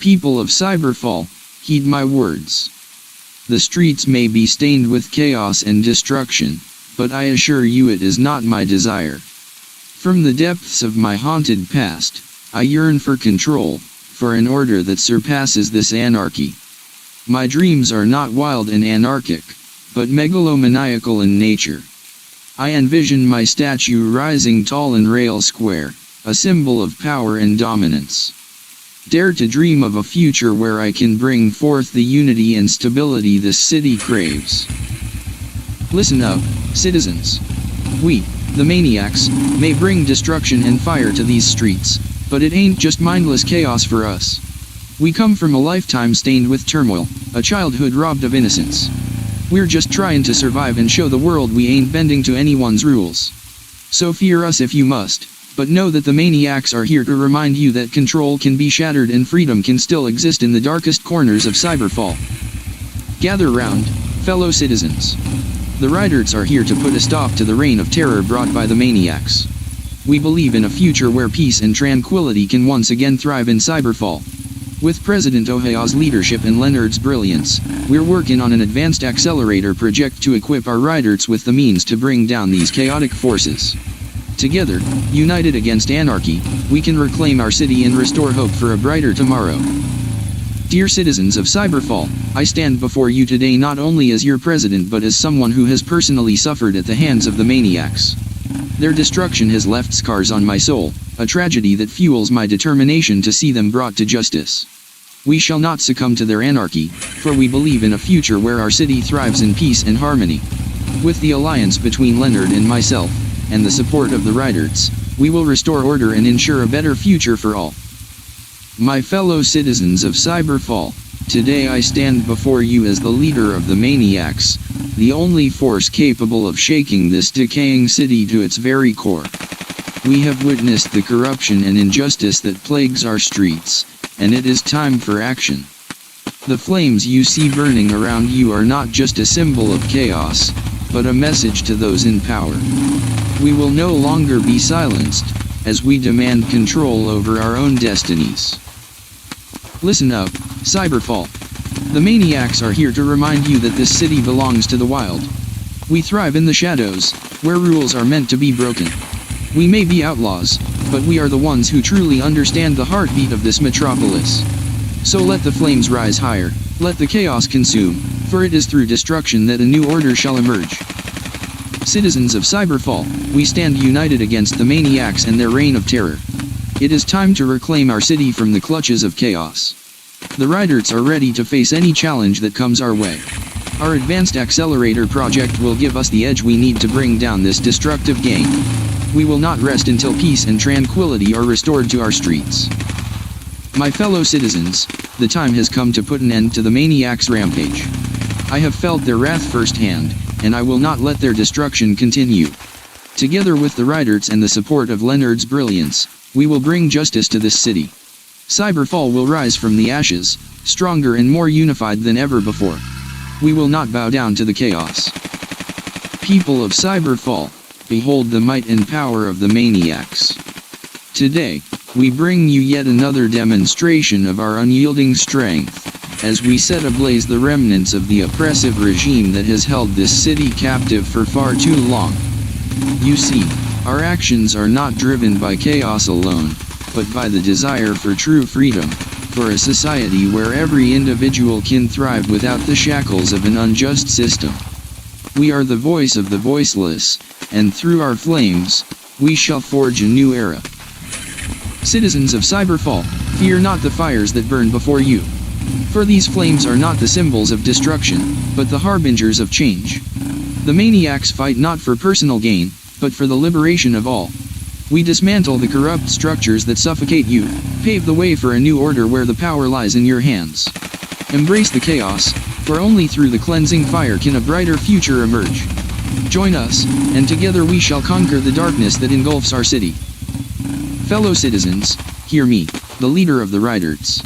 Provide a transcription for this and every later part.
People of Cyberfall, heed my words. The streets may be stained with chaos and destruction, but I assure you it is not my desire. From the depths of my haunted past, I yearn for control, for an order that surpasses this anarchy. My dreams are not wild and anarchic, but megalomaniacal in nature. I envision my statue rising tall in Reil Square, a symbol of power and dominance. Dare to dream of a future where I can bring forth the unity and stability this city craves. Listen up, citizens. We, the Maniacs, may bring destruction and fire to these streets, but it ain't just mindless chaos for us. We come from a lifetime stained with turmoil, a childhood robbed of innocence. We're just trying to survive and show the world we ain't bending to anyone's rules. So fear us if you must, but know that the Maniacs are here to remind you that control can be shattered and freedom can still exist in the darkest corners of Cyberfall. Gather round, fellow citizens. The Riders are here to put a stop to the reign of terror brought by the Maniacs. We believe in a future where peace and tranquility can once again thrive in Cyberfall. With President Ohea's leadership and Lennard's brilliance, we're working on an advanced accelerator project to equip our Riders with the means to bring down these chaotic forces. Together, united against anarchy, we can reclaim our city and restore hope for a brighter tomorrow. Dear citizens of Cyberfall, I stand before you today not only as your president but as someone who has personally suffered at the hands of the Maniacs. Their destruction has left scars on my soul, a tragedy that fuels my determination to see them brought to justice. We shall not succumb to their anarchy, for we believe in a future where our city thrives in peace and harmony. With the alliance between Lennard and myself, and the support of the Riders, we will restore order and ensure a better future for all. My fellow citizens of Cyberfall, today I stand before you as the leader of the Maniacs, the only force capable of shaking this decaying city to its very core. We have witnessed the corruption and injustice that plagues our streets, and it is time for action. The flames you see burning around you are not just a symbol of chaos, but a message to those in power. We will no longer be silenced, as we demand control over our own destinies. Listen up, Cyberfall. The Maniacs are here to remind you that this city belongs to the wild. We thrive in the shadows, where rules are meant to be broken. We may be outlaws, but we are the ones who truly understand the heartbeat of this metropolis. So let the flames rise higher, let the chaos consume, for it is through destruction that a new order shall emerge. Citizens of Cyberfall, we stand united against the Maniacs and their reign of terror. It is time to reclaim our city from the clutches of chaos. The Riders are ready to face any challenge that comes our way. Our advanced accelerator project will give us the edge we need to bring down this destructive gang. We will not rest until peace and tranquility are restored to our streets. My fellow citizens, the time has come to put an end to the Maniacs' rampage. I have felt their wrath firsthand, and I will not let their destruction continue. Together with the Riders and the support of Lennard's brilliance, we will bring justice to this city. Cyberfall will rise from the ashes, stronger and more unified than ever before. We will not bow down to the chaos. People of Cyberfall, behold the might and power of the Maniacs. Today, we bring you yet another demonstration of our unyielding strength, as we set ablaze the remnants of the oppressive regime that has held this city captive for far too long. You see, our actions are not driven by chaos alone, but by the desire for true freedom, for a society where every individual can thrive without the shackles of an unjust system. We are the voice of the voiceless, and through our flames, we shall forge a new era. Citizens of Cyberfall, fear not the fires that burn before you. For these flames are not the symbols of destruction, but the harbingers of change. The Maniacs fight not for personal gain, but for the liberation of all. We dismantle the corrupt structures that suffocate you, pave the way for a new order where the power lies in your hands. Embrace the chaos, for only through the cleansing fire can a brighter future emerge. Join us, and together we shall conquer the darkness that engulfs our city. Fellow citizens, hear me, the leader of the Riders.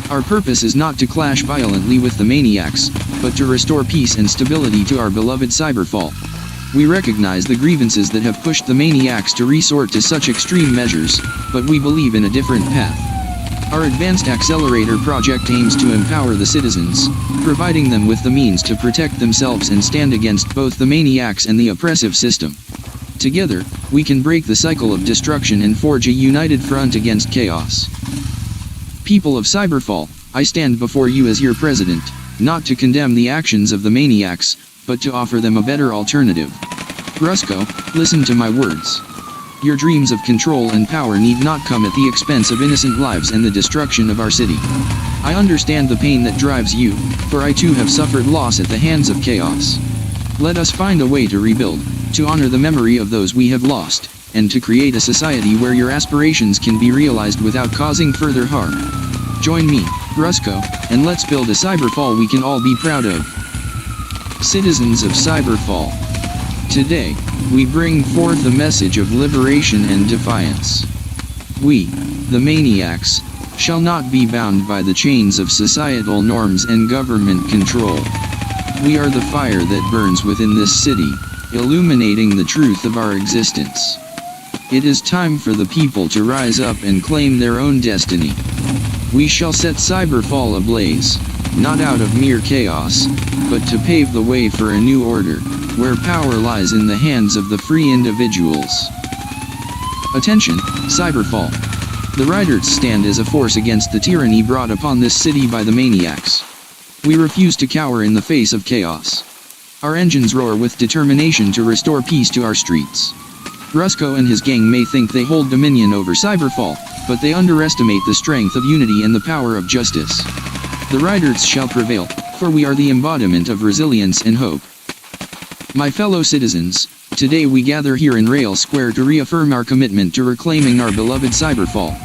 Our purpose is not to clash violently with the Maniacs, but to restore peace and stability to our beloved Cyberfall. We recognize the grievances that have pushed the Maniacs to resort to such extreme measures, but we believe in a different path. Our advanced accelerator project aims to empower the citizens, providing them with the means to protect themselves and stand against both the maniacs and the oppressive system. Together, we can break the cycle of destruction and forge a united front against chaos. People of Cyberfall, I stand before you as your president, not to condemn the actions of the maniacs, but to offer them a better alternative. Rusko, listen to my words. Your dreams of control and power need not come at the expense of innocent lives and the destruction of our city. I understand the pain that drives you, for I too have suffered loss at the hands of chaos. Let us find a way to rebuild, to honor the memory of those we have lost, and to create a society where your aspirations can be realized without causing further harm. Join me, Rusko, and let's build a Cyberfall we can all be proud of. Citizens of Cyberfall. Today, we bring forth a message of liberation and defiance. We, the maniacs, shall not be bound by the chains of societal norms and government control. We are the fire that burns within this city, illuminating the truth of our existence. It is time for the people to rise up and claim their own destiny. We shall set Cyberfall ablaze, not out of mere chaos, but to pave the way for a new order, where power lies in the hands of the free individuals. Attention, Cyberfall. The Riders stand as a force against the tyranny brought upon this city by the maniacs. We refuse to cower in the face of chaos. Our engines roar with determination to restore peace to our streets. Rusko and his gang may think they hold dominion over Cyberfall, but they underestimate the strength of unity and the power of justice. The Riders shall prevail, for we are the embodiment of resilience and hope. My fellow citizens, today we gather here in Reil Square to reaffirm our commitment to reclaiming our beloved Cyberfall.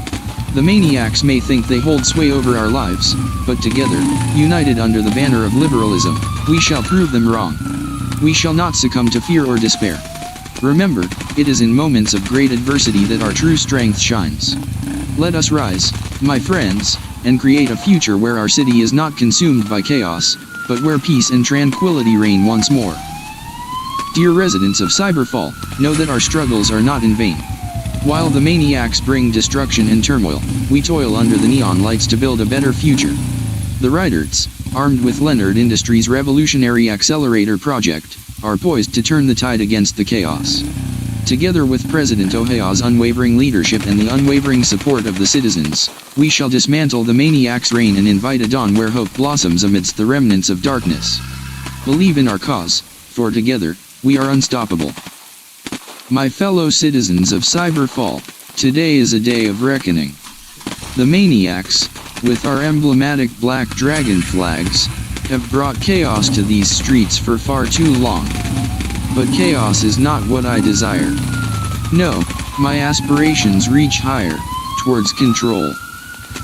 The maniacs may think they hold sway over our lives, but together, united under the banner of liberalism, we shall prove them wrong. We shall not succumb to fear or despair. Remember, it is in moments of great adversity that our true strength shines. Let us rise, my friends, and create a future where our city is not consumed by chaos, but where peace and tranquility reign once more. Dear residents of Cyberfall, know that our struggles are not in vain. While the maniacs bring destruction and turmoil, we toil under the neon lights to build a better future. The Riders, armed with Lennard Industries' revolutionary accelerator project, are poised to turn the tide against the chaos. Together with President Ohea's unwavering leadership and the unwavering support of the citizens, we shall dismantle the maniacs' reign and invite a dawn where hope blossoms amidst the remnants of darkness. Believe in our cause, for together, we are unstoppable. My fellow citizens of Cyberfall, today is a day of reckoning. The maniacs, with our emblematic black dragon flags, have brought chaos to these streets for far too long. But chaos is not what I desire. No, my aspirations reach higher, towards control.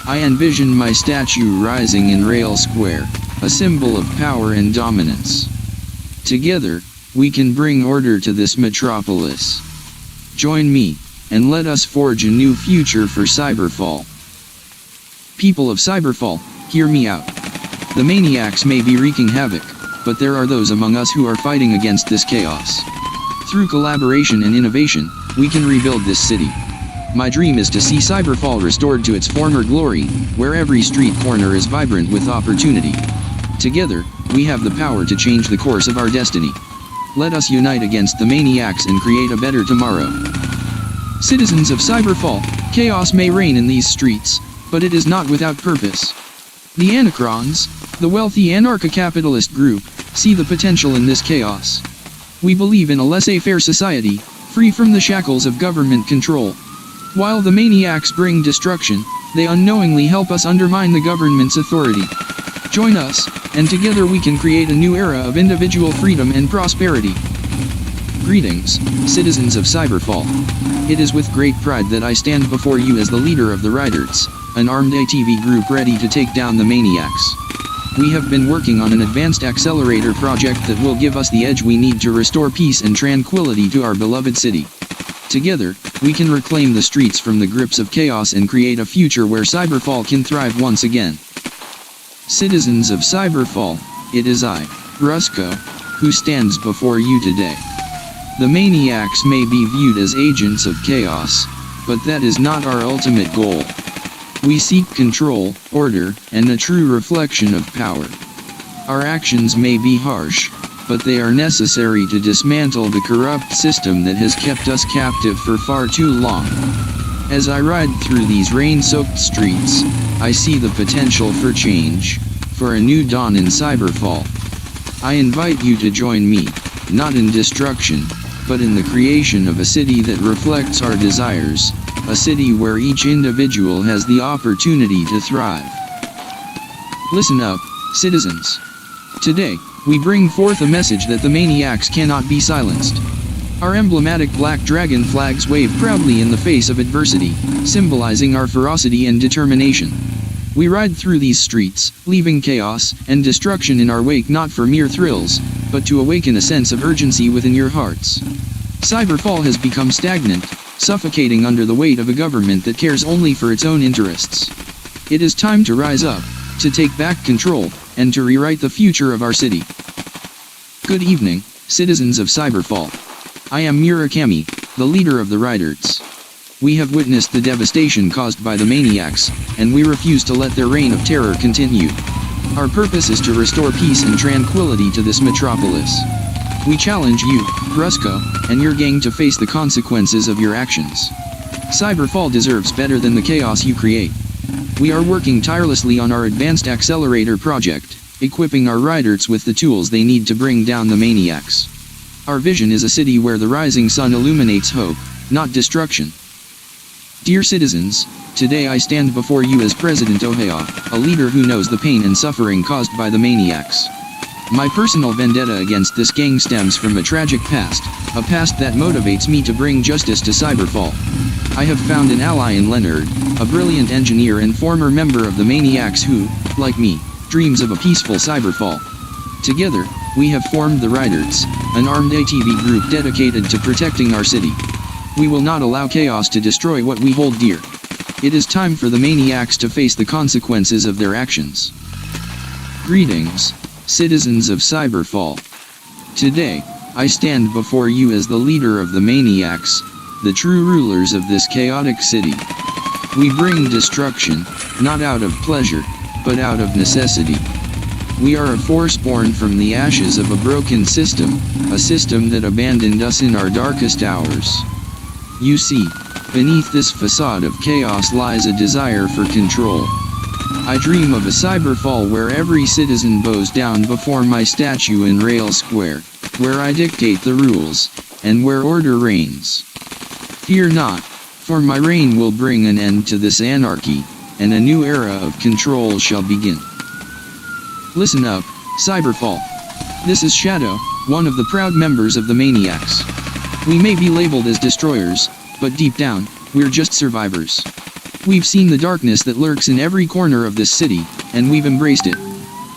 I envision my statue rising in Reil Square, a symbol of power and dominance. Together, we can bring order to this metropolis. Join me, and let us forge a new future for Cyberfall. People of Cyberfall, hear me out. The maniacs may be wreaking havoc, but there are those among us who are fighting against this chaos. Through collaboration and innovation, we can rebuild this city. My dream is to see Cyberfall restored to its former glory, where every street corner is vibrant with opportunity. Together, we have the power to change the course of our destiny. Let us unite against the maniacs and create a better tomorrow. Citizens of Cyberfall, chaos may reign in these streets, but it is not without purpose. The Anacrons, the wealthy anarcho-capitalist group, see the potential in this chaos. We believe in a laissez-faire society, free from the shackles of government control. While the maniacs bring destruction, they unknowingly help us undermine the government's authority. Join us, and together we can create a new era of individual freedom and prosperity. Greetings, citizens of Cyberfall. It is with great pride that I stand before you as the leader of the Riders, an armed ATV group ready to take down the maniacs. We have been working on an advanced accelerator project that will give us the edge we need to restore peace and tranquility to our beloved city. Together, we can reclaim the streets from the grips of chaos and create a future where Cyberfall can thrive once again. Citizens of Cyberfall, it is I, Rusko, who stands before you today. The maniacs may be viewed as agents of chaos, but that is not our ultimate goal. We seek control, order, and a true reflection of power. Our actions may be harsh, but they are necessary to dismantle the corrupt system that has kept us captive for far too long. As I ride through these rain-soaked streets, I see the potential for change, for a new dawn in Cyberfall. I invite you to join me, not in destruction, but in the creation of a city that reflects our desires, a city where each individual has the opportunity to thrive. Listen up, citizens. Today, we bring forth a message that the maniacs cannot be silenced. Our emblematic black dragon flags wave proudly in the face of adversity, symbolizing our ferocity and determination. We ride through these streets, leaving chaos and destruction in our wake not for mere thrills, but to awaken a sense of urgency within your hearts. Cyberfall has become stagnant, suffocating under the weight of a government that cares only for its own interests. It is time to rise up, to take back control, and to rewrite the future of our city. Good evening, citizens of Cyberfall. I am Murakami, the leader of the Riders. We have witnessed the devastation caused by the maniacs, and we refuse to let their reign of terror continue. Our purpose is to restore peace and tranquility to this metropolis. We challenge you, Rusko, and your gang to face the consequences of your actions. Cyberfall deserves better than the chaos you create. We are working tirelessly on our advanced accelerator project, equipping our riders with the tools they need to bring down the maniacs. Our vision is a city where the rising sun illuminates hope, not destruction. Dear citizens, today I stand before you as President Ohea, a leader who knows the pain and suffering caused by the maniacs. My personal vendetta against this gang stems from a tragic past, a past that motivates me to bring justice to Cyberfall. I have found an ally in Lennard, a brilliant engineer and former member of the Maniacs who, like me, dreams of a peaceful Cyberfall. Together, we have formed the Riders, an armed ATV group dedicated to protecting our city. We will not allow chaos to destroy what we hold dear. It is time for the Maniacs to face the consequences of their actions. Greetings, citizens of Cyberfall. Today, I stand before you as the leader of the Maniacs, the true rulers of this chaotic city. We bring destruction, not out of pleasure, but out of necessity. We are a force born from the ashes of a broken system, a system that abandoned us in our darkest hours. You see, beneath this facade of chaos lies a desire for control. I dream of a Cyberfall where every citizen bows down before my statue in Reil Square, where I dictate the rules, and where order reigns. Fear not, for my reign will bring an end to this anarchy, and a new era of control shall begin. Listen up, Cyberfall. This is Shadow, one of the proud members of the Maniacs. We may be labeled as destroyers, but deep down, we're just survivors. We've seen the darkness that lurks in every corner of this city, and we've embraced it.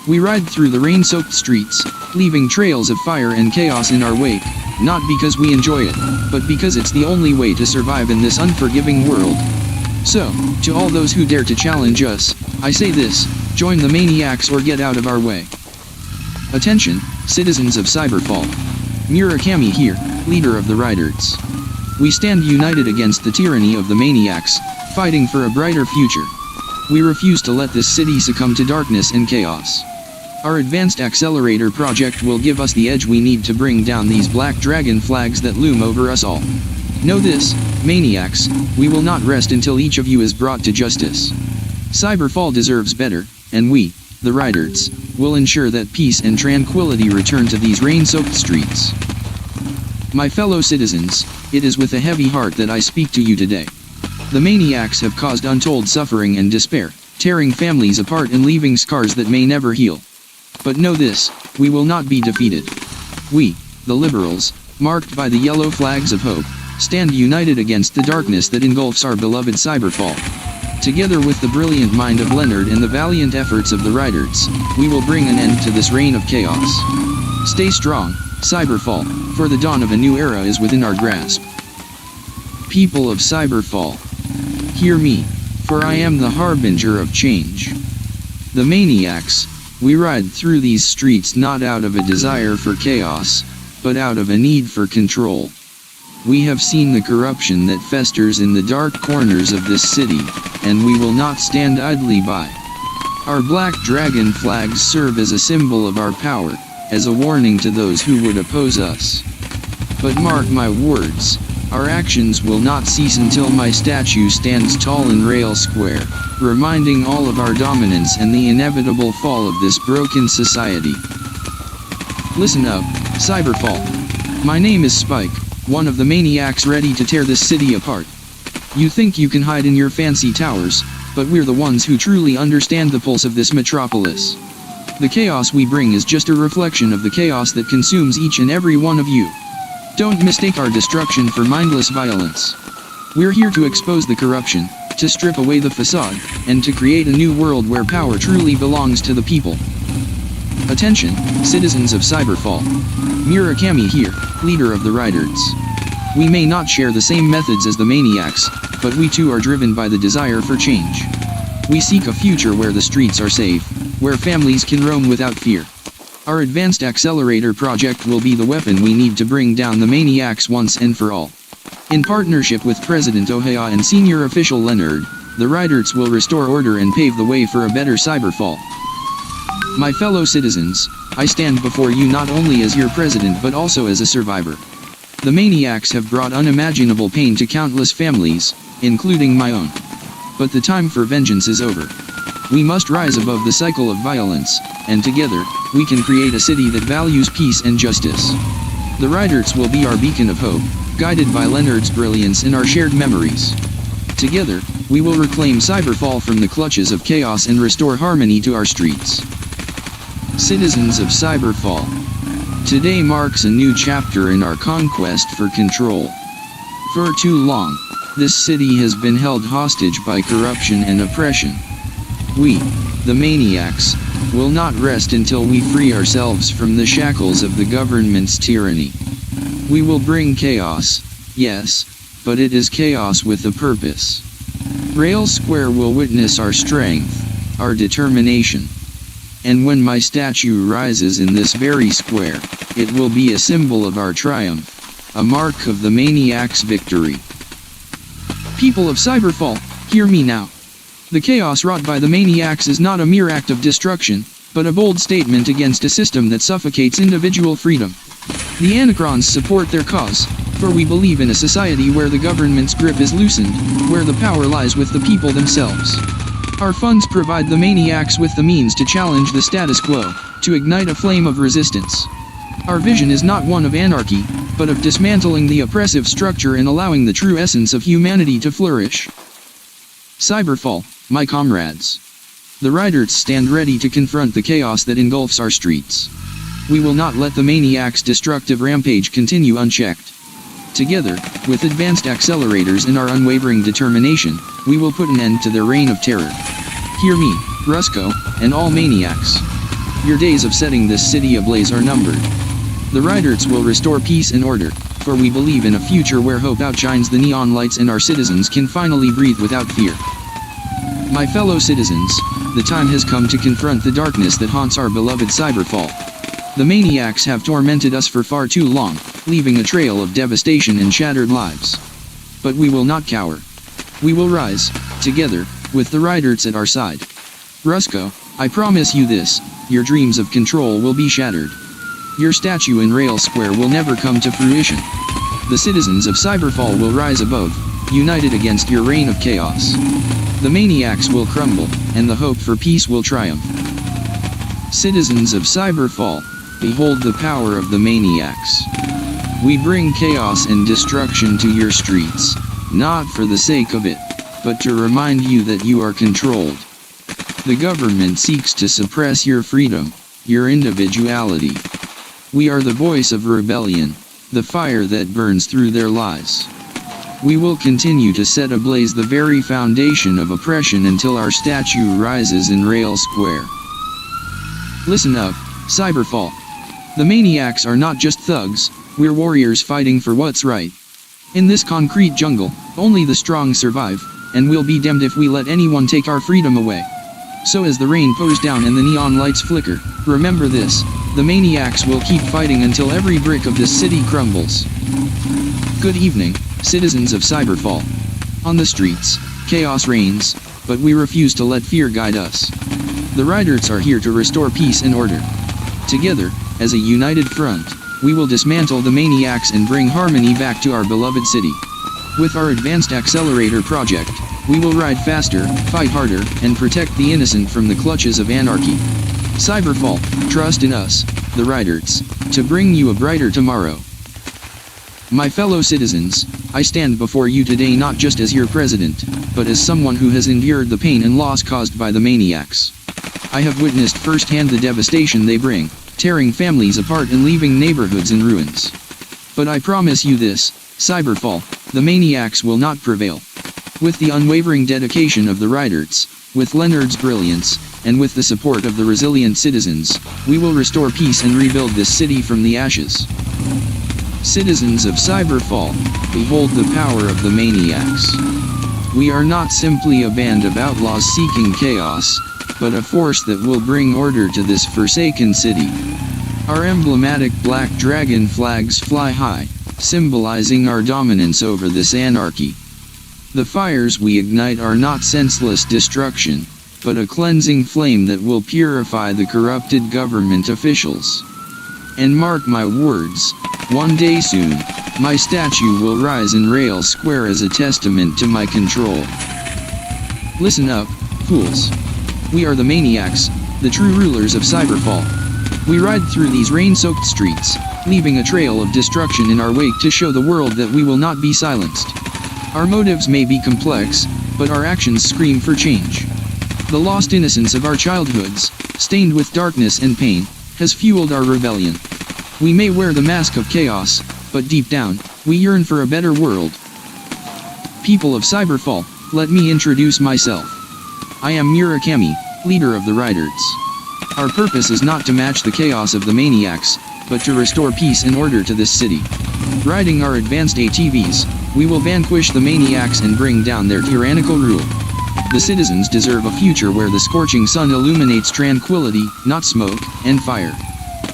We ride through the rain-soaked streets, leaving trails of fire and chaos in our wake, not because we enjoy it, but because it's the only way to survive in this unforgiving world. So, to all those who dare to challenge us, I say this: join the Maniacs or get out of our way. Attention, citizens of Cyberfall. Murakami here, leader of the Riders. We stand united against the tyranny of the Maniacs, fighting for a brighter future. We refuse to let this city succumb to darkness and chaos. Our advanced accelerator project will give us the edge we need to bring down these black dragon flags that loom over us all. Know this, Maniacs, we will not rest until each of you is brought to justice. Cyberfall deserves better, and we, the Riders, will ensure that peace and tranquility return to these rain-soaked streets. My fellow citizens, it is with a heavy heart that I speak to you today. The Maniacs have caused untold suffering and despair, tearing families apart and leaving scars that may never heal. But know this, we will not be defeated. We, the liberals, marked by the yellow flags of hope, stand united against the darkness that engulfs our beloved Cyberfall. Together with the brilliant mind of Lennard and the valiant efforts of the Riders, we will bring an end to this reign of chaos. Stay strong, Cyberfall, for the dawn of a new era is within our grasp. People of Cyberfall, hear me, for I am the harbinger of change. The Maniacs, we ride through these streets not out of a desire for chaos, but out of a need for control. We have seen the corruption that festers in the dark corners of this city, and we will not stand idly by. Our black dragon flags serve as a symbol of our power, as a warning to those who would oppose us. But mark my words, our actions will not cease until my statue stands tall in Reil Square, reminding all of our dominance and the inevitable fall of this broken society. Listen up, Cyberfall. My name is Spike, one of the maniacs ready to tear this city apart. You think you can hide in your fancy towers, but we're the ones who truly understand the pulse of this metropolis. The chaos we bring is just a reflection of the chaos that consumes each and every one of you. Don't mistake our destruction for mindless violence. We're here to expose the corruption, to strip away the facade, and to create a new world where power truly belongs to the people. Attention, citizens of Cyberfall. Murakami here, leader of the Riders. We may not share the same methods as the Maniacs, but we too are driven by the desire for change. We seek a future where the streets are safe, where families can roam without fear. Our advanced accelerator project will be the weapon we need to bring down the Maniacs once and for all. In partnership with President Ohea and senior official Lennard, the Riders will restore order and pave the way for a better Cyberfall. My fellow citizens, I stand before you not only as your president but also as a survivor. The Maniacs have brought unimaginable pain to countless families, including my own. But the time for vengeance is over. We must rise above the cycle of violence, and together, we can create a city that values peace and justice. The Riders will be our beacon of hope, guided by Lennard's brilliance and our shared memories. Together, we will reclaim Cyberfall from the clutches of chaos and restore harmony to our streets. Citizens of Cyberfall. Today marks a new chapter in our conquest for control. For too long, this city has been held hostage by corruption and oppression. We, the Maniacs, will not rest until we free ourselves from the shackles of the government's tyranny. We will bring chaos, yes, but it is chaos with a purpose. Reil Square will witness our strength, our determination. And when my statue rises in this very square, it will be a symbol of our triumph, a mark of the Maniacs' victory. People of Cyberfall, hear me now. The chaos wrought by the Maniacs is not a mere act of destruction, but a bold statement against a system that suffocates individual freedom. The Anacrons support their cause, for we believe in a society where the government's grip is loosened, where the power lies with the people themselves. Our funds provide the Maniacs with the means to challenge the status quo, to ignite a flame of resistance. Our vision is not one of anarchy, but of dismantling the oppressive structure and allowing the true essence of humanity to flourish. Cyberfall, my comrades. The Riders stand ready to confront the chaos that engulfs our streets. We will not let the Maniacs' destructive rampage continue unchecked. Together, with advanced accelerators and our unwavering determination, we will put an end to their reign of terror. Hear me, Rusko, and all Maniacs. Your days of setting this city ablaze are numbered. The Riders will restore peace and order, for we believe in a future where hope outshines the neon lights and our citizens can finally breathe without fear. My fellow citizens, the time has come to confront the darkness that haunts our beloved Cyberfall. The Maniacs have tormented us for far too long, leaving a trail of devastation and shattered lives. But we will not cower. We will rise, together, with the Riders at our side. Rusko, I promise you this, your dreams of control will be shattered. Your statue in Reil Square will never come to fruition. The citizens of Cyberfall will rise above, united against your reign of chaos. The Maniacs will crumble, and the hope for peace will triumph. Citizens of Cyberfall, behold the power of the Maniacs. We bring chaos and destruction to your streets, not for the sake of it, but to remind you that you are controlled. The government seeks to suppress your freedom, your individuality. We are the voice of rebellion, the fire that burns through their lies. We will continue to set ablaze the very foundation of oppression until our statue rises in Reil Square. Listen up, Cyberfall. The Maniacs are not just thugs, we're warriors fighting for what's right. In this concrete jungle, only the strong survive, and we'll be damned if we let anyone take our freedom away. So as the rain pours down and the neon lights flicker, remember this, the Maniacs will keep fighting until every brick of this city crumbles. Good evening, citizens of Cyberfall. On the streets, chaos reigns, but we refuse to let fear guide us. The Riders are here to restore peace and order. Together, as a united front, we will dismantle the Maniacs and bring harmony back to our beloved city. With our advanced accelerator project, we will ride faster, fight harder, and protect the innocent from the clutches of anarchy. Cyberfall, trust in us, the Riders, to bring you a brighter tomorrow. My fellow citizens, I stand before you today not just as your president, but as someone who has endured the pain and loss caused by the Maniacs. I have witnessed firsthand the devastation they bring, tearing families apart and leaving neighborhoods in ruins. But I promise you this, Cyberfall, the Maniacs will not prevail. With the unwavering dedication of the Riders, with Lennard's brilliance, and with the support of the resilient citizens, we will restore peace and rebuild this city from the ashes. Citizens of Cyberfall, behold the power of the Maniacs. We are not simply a band of outlaws seeking chaos, but a force that will bring order to this forsaken city. Our emblematic black dragon flags fly high, symbolizing our dominance over this anarchy. The fires we ignite are not senseless destruction, but a cleansing flame that will purify the corrupted government officials. And mark my words, one day soon, my statue will rise in Reil Square as a testament to my control. Listen up, fools. We are the Maniacs, the true rulers of Cyberfall. We ride through these rain-soaked streets, leaving a trail of destruction in our wake to show the world that we will not be silenced. Our motives may be complex, but our actions scream for change. The lost innocence of our childhoods, stained with darkness and pain, has fueled our rebellion. We may wear the mask of chaos, but deep down, we yearn for a better world. People of Cyberfall, let me introduce myself. I am Murakami, leader of the Riders. Our purpose is not to match the chaos of the Maniacs, but to restore peace and order to this city. Riding our advanced ATVs, we will vanquish the Maniacs and bring down their tyrannical rule. The citizens deserve a future where the scorching sun illuminates tranquility, not smoke, and fire.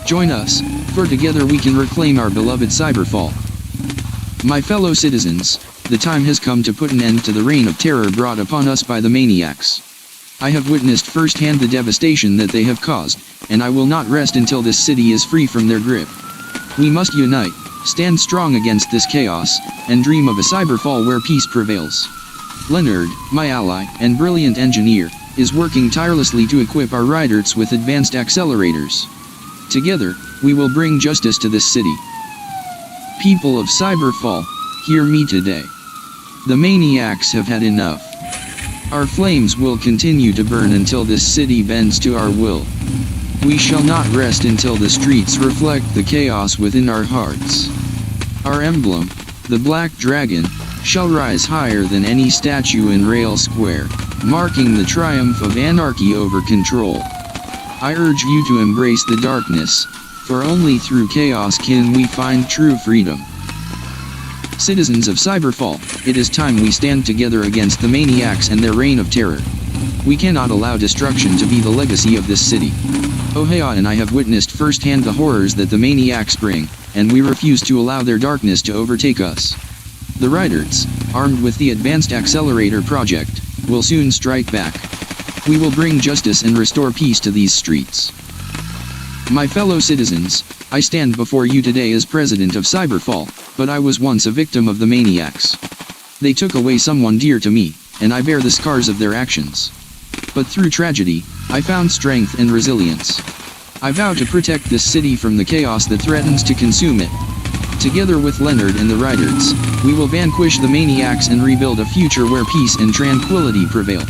Join us, for together we can reclaim our beloved Cyberfall. My fellow citizens, the time has come to put an end to the reign of terror brought upon us by the Maniacs. I have witnessed firsthand the devastation that they have caused, and I will not rest until this city is free from their grip. We must unite, stand strong against this chaos, and dream of a Cyberfall where peace prevails. Lennard, my ally and brilliant engineer, is working tirelessly to equip our Riders with advanced accelerators. Together, we will bring justice to this city. People of Cyberfall, hear me today. The Maniacs have had enough. Our flames will continue to burn until this city bends to our will. We shall not rest until the streets reflect the chaos within our hearts. Our emblem, the Black Dragon, shall rise higher than any statue in Reil Square, marking the triumph of anarchy over control. I urge you to embrace the darkness, for only through chaos can we find true freedom. Citizens of Cyberfall, it is time we stand together against the Maniacs and their reign of terror. We cannot allow destruction to be the legacy of this city. Ohea and I have witnessed firsthand the horrors that the Maniacs bring, and we refuse to allow their darkness to overtake us. The Riders, armed with the Advanced Accelerator project, will soon strike back. We will bring justice and restore peace to these streets. My fellow citizens, I stand before you today as president of Cyberfall, but I was once a victim of the Maniacs. They took away someone dear to me, and I bear the scars of their actions. But through tragedy, I found strength and resilience. I vow to protect this city from the chaos that threatens to consume it. Together with Lennard and the Riders, we will vanquish the Maniacs and rebuild a future where peace and tranquility prevail.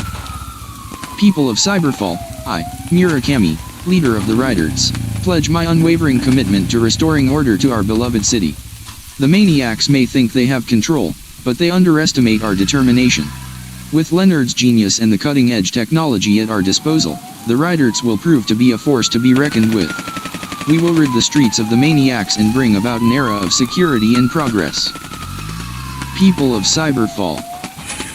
People of Cyberfall, I, Murakami, leader of the Riders, pledge my unwavering commitment to restoring order to our beloved city. The Maniacs may think they have control, but they underestimate our determination. With Lennard's genius and the cutting-edge technology at our disposal, the Riders will prove to be a force to be reckoned with. We will rid the streets of the Maniacs and bring about an era of security and progress. People of Cyberfall,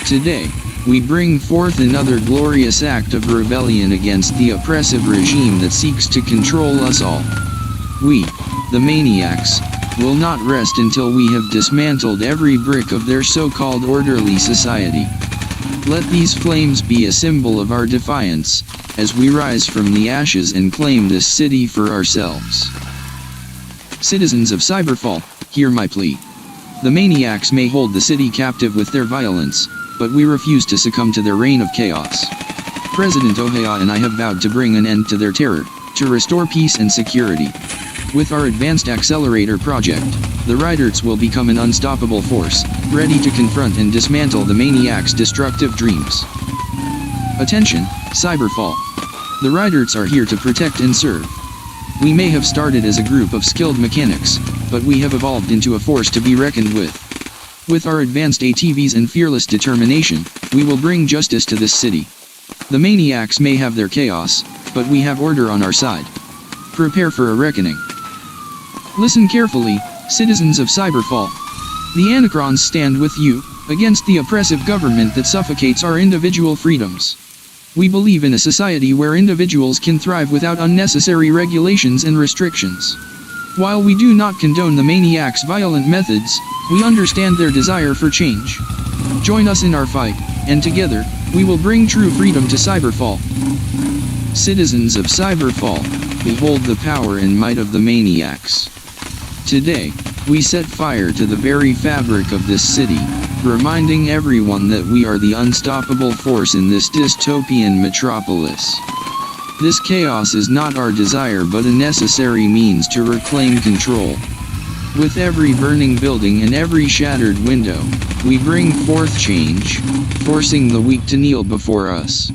today, we bring forth another glorious act of rebellion against the oppressive regime that seeks to control us all. We, the Maniacs, will not rest until we have dismantled every brick of their so-called orderly society. Let these flames be a symbol of our defiance, as we rise from the ashes and claim this city for ourselves. Citizens of Cyberfall, hear my plea. The Maniacs may hold the city captive with their violence, but we refuse to succumb to their reign of chaos. President Ohea and I have vowed to bring an end to their terror, to restore peace and security. With our advanced accelerator project, the Riders will become an unstoppable force, ready to confront and dismantle the Maniacs' destructive dreams. Attention, Cyberfall. The Riders are here to protect and serve. We may have started as a group of skilled mechanics, but we have evolved into a force to be reckoned with. With our advanced ATVs and fearless determination, we will bring justice to this city. The Maniacs may have their chaos, but we have order on our side. Prepare for a reckoning. Listen carefully, citizens of Cyberfall. The Anacrons stand with you, against the oppressive government that suffocates our individual freedoms. We believe in a society where individuals can thrive without unnecessary regulations and restrictions. While we do not condone the Maniacs' violent methods, we understand their desire for change. Join us in our fight, and together, we will bring true freedom to Cyberfall. Citizens of Cyberfall, behold the power and might of the Maniacs. Today, we set fire to the very fabric of this city, reminding everyone that we are the unstoppable force in this dystopian metropolis. This chaos is not our desire but a necessary means to reclaim control. With every burning building and every shattered window, we bring forth change, forcing the weak to kneel before us.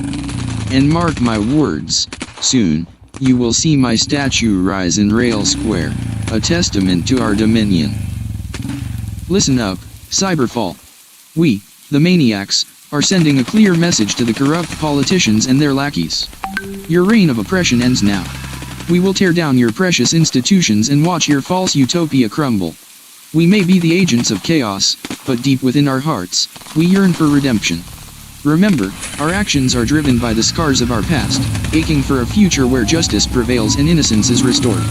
And mark my words, soon, you will see my statue rise in Reil Square, a testament to our dominion. Listen up, Cyberfall. We, the Maniacs, are sending a clear message to the corrupt politicians and their lackeys. Your reign of oppression ends now. We will tear down your precious institutions and watch your false utopia crumble. We may be the agents of chaos, but deep within our hearts, we yearn for redemption. Remember, our actions are driven by the scars of our past, aching for a future where justice prevails and innocence is restored.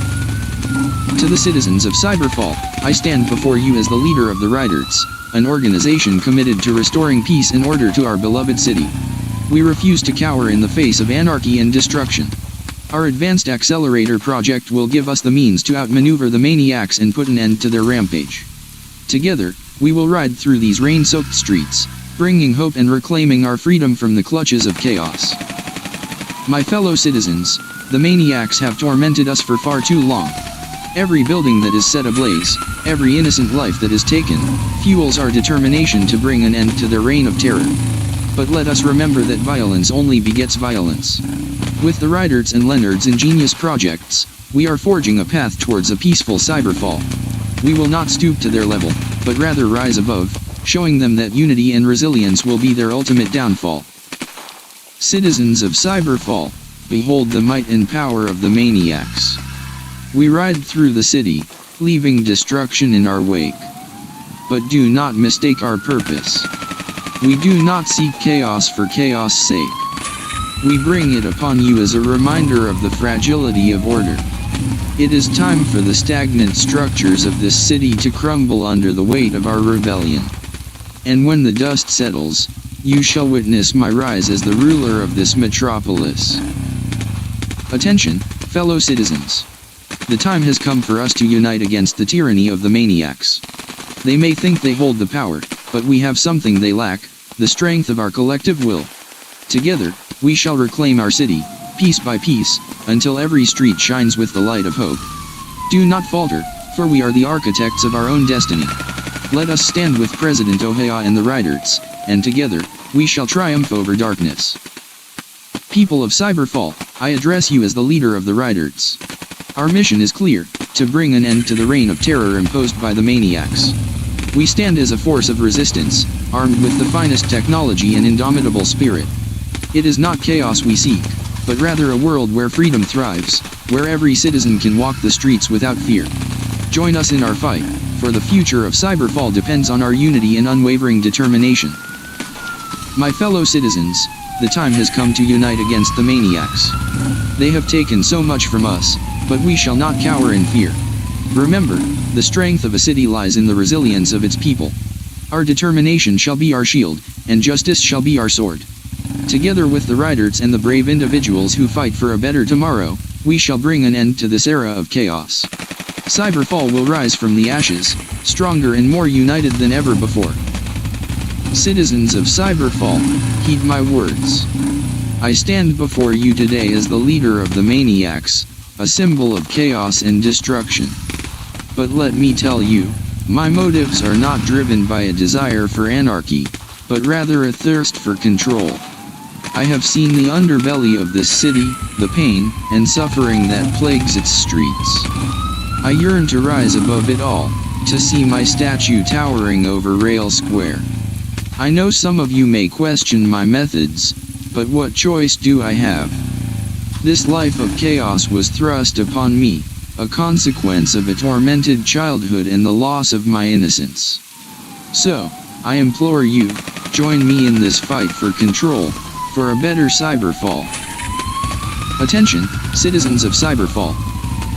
To the citizens of Cyberfall, I stand before you as the leader of the Riders, an organization committed to restoring peace and order to our beloved city. We refuse to cower in the face of anarchy and destruction. Our advanced accelerator project will give us the means to outmaneuver the Maniacs and put an end to their rampage. Together, we will ride through these rain-soaked streets, bringing hope and reclaiming our freedom from the clutches of chaos. My fellow citizens, the Maniacs have tormented us for far too long. Every building that is set ablaze, every innocent life that is taken, fuels our determination to bring an end to their reign of terror. But let us remember that violence only begets violence. With the Riders and Lennard's ingenious projects, we are forging a path towards a peaceful Cyberfall. We will not stoop to their level, but rather rise above, showing them that unity and resilience will be their ultimate downfall. Citizens of Cyberfall, behold the might and power of the Maniacs. We ride through the city, leaving destruction in our wake. But do not mistake our purpose. We do not seek chaos for chaos' sake. We bring it upon you as a reminder of the fragility of order. It is time for the stagnant structures of this city to crumble under the weight of our rebellion. And when the dust settles, you shall witness my rise as the ruler of this metropolis. Attention, fellow citizens. The time has come for us to unite against the tyranny of the Maniacs. They may think they hold the power, but we have something they lack, the strength of our collective will. Together, we shall reclaim our city, piece by piece, until every street shines with the light of hope. Do not falter, for we are the architects of our own destiny. Let us stand with President Ohea and the Riders, and together, we shall triumph over darkness. People of Cyberfall, I address you as the leader of the Riders. Our mission is clear, to bring an end to the reign of terror imposed by the Maniacs. We stand as a force of resistance, armed with the finest technology and indomitable spirit. It is not chaos we seek, but rather a world where freedom thrives, where every citizen can walk the streets without fear. Join us in our fight, for the future of Cyberfall depends on our unity and unwavering determination. My fellow citizens, the time has come to unite against the Maniacs. They have taken so much from us, but we shall not cower in fear. Remember, the strength of a city lies in the resilience of its people. Our determination shall be our shield, and justice shall be our sword. Together with the riders and the brave individuals who fight for a better tomorrow, we shall bring an end to this era of chaos. Cyberfall will rise from the ashes, stronger and more united than ever before. Citizens of Cyberfall, heed my words. I stand before you today as the leader of the Maniacs, a symbol of chaos and destruction. But let me tell you, my motives are not driven by a desire for anarchy, but rather a thirst for control. I have seen the underbelly of this city, the pain and suffering that plagues its streets. I yearn to rise above it all, to see my statue towering over Reil Square. I know some of you may question my methods, but what choice do I have? This life of chaos was thrust upon me, a consequence of a tormented childhood and the loss of my innocence. So, I implore you, join me in this fight for control, for a better Cyberfall. Attention, citizens of Cyberfall.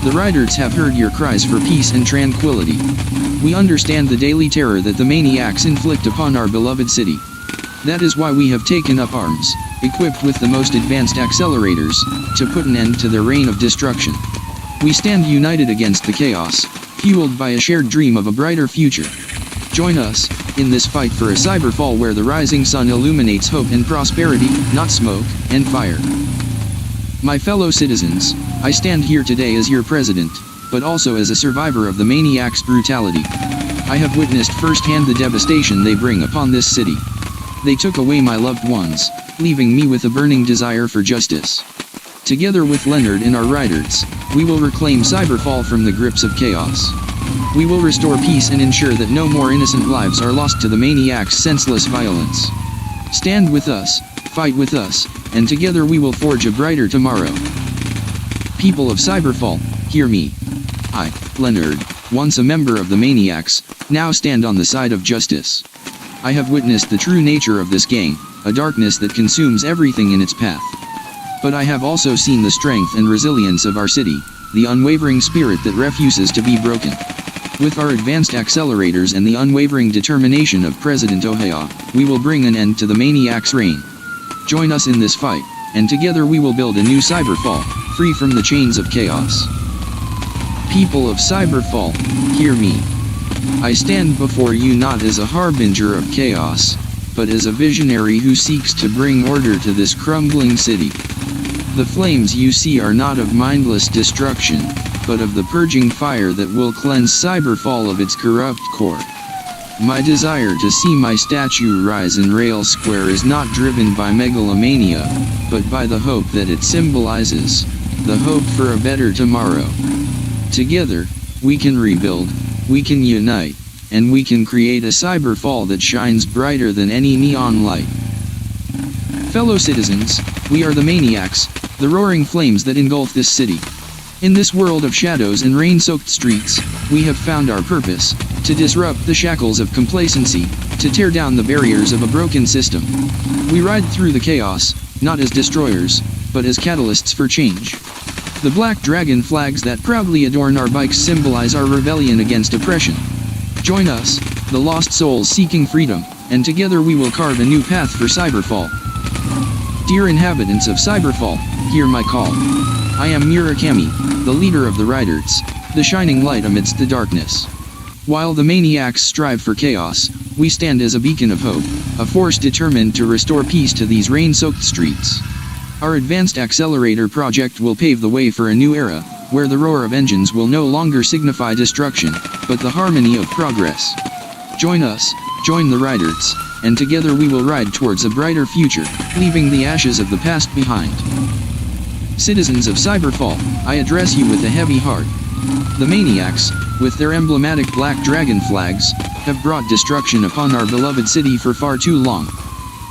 The riders have heard your cries for peace and tranquility. We understand the daily terror that the Maniacs inflict upon our beloved city. That is why we have taken up arms, equipped with the most advanced accelerators, to put an end to their reign of destruction. We stand united against the chaos, fueled by a shared dream of a brighter future. Join us in this fight for a Cyberfall where the rising sun illuminates hope and prosperity, not smoke and fire. My fellow citizens, I stand here today as your president, but also as a survivor of the Maniacs' brutality. I have witnessed firsthand the devastation they bring upon this city. They took away my loved ones, leaving me with a burning desire for justice. Together with Lennard and our riders, we will reclaim Cyberfall from the grips of chaos. We will restore peace and ensure that no more innocent lives are lost to the Maniacs' senseless violence. Stand with us, fight with us, and together we will forge a brighter tomorrow. People of Cyberfall, hear me. I, Lennard, once a member of the Maniacs, now stand on the side of justice. I have witnessed the true nature of this gang, a darkness that consumes everything in its path. But I have also seen the strength and resilience of our city, the unwavering spirit that refuses to be broken. With our advanced accelerators and the unwavering determination of President Ohea, we will bring an end to the Maniacs' reign. Join us in this fight, and together we will build a new Cyberfall, free from the chains of chaos. People of Cyberfall, hear me. I stand before you not as a harbinger of chaos, but as a visionary who seeks to bring order to this crumbling city. The flames you see are not of mindless destruction, but of the purging fire that will cleanse Cyberfall of its corrupt core. My desire to see my statue rise in Reil Square is not driven by megalomania, but by the hope that it symbolizes, the hope for a better tomorrow. Together, we can rebuild, we can unite, and we can create a Cyberfall that shines brighter than any neon light. Fellow citizens, we are the Maniacs, the roaring flames that engulf this city. In this world of shadows and rain-soaked streets, we have found our purpose, to disrupt the shackles of complacency, to tear down the barriers of a broken system. We ride through the chaos, not as destroyers, but as catalysts for change. The black dragon flags that proudly adorn our bikes symbolize our rebellion against oppression. Join us, the lost souls seeking freedom, and together we will carve a new path for Cyberfall. Dear inhabitants of Cyberfall, hear my call. I am Murakami, the leader of the riders, the shining light amidst the darkness. While the Maniacs strive for chaos, we stand as a beacon of hope, a force determined to restore peace to these rain-soaked streets. Our advanced accelerator project will pave the way for a new era, where the roar of engines will no longer signify destruction, but the harmony of progress. Join us, join the riders, and together we will ride towards a brighter future, leaving the ashes of the past behind. Citizens of Cyberfall, I address you with a heavy heart. The Maniacs, with their emblematic black dragon flags, have brought destruction upon our beloved city for far too long.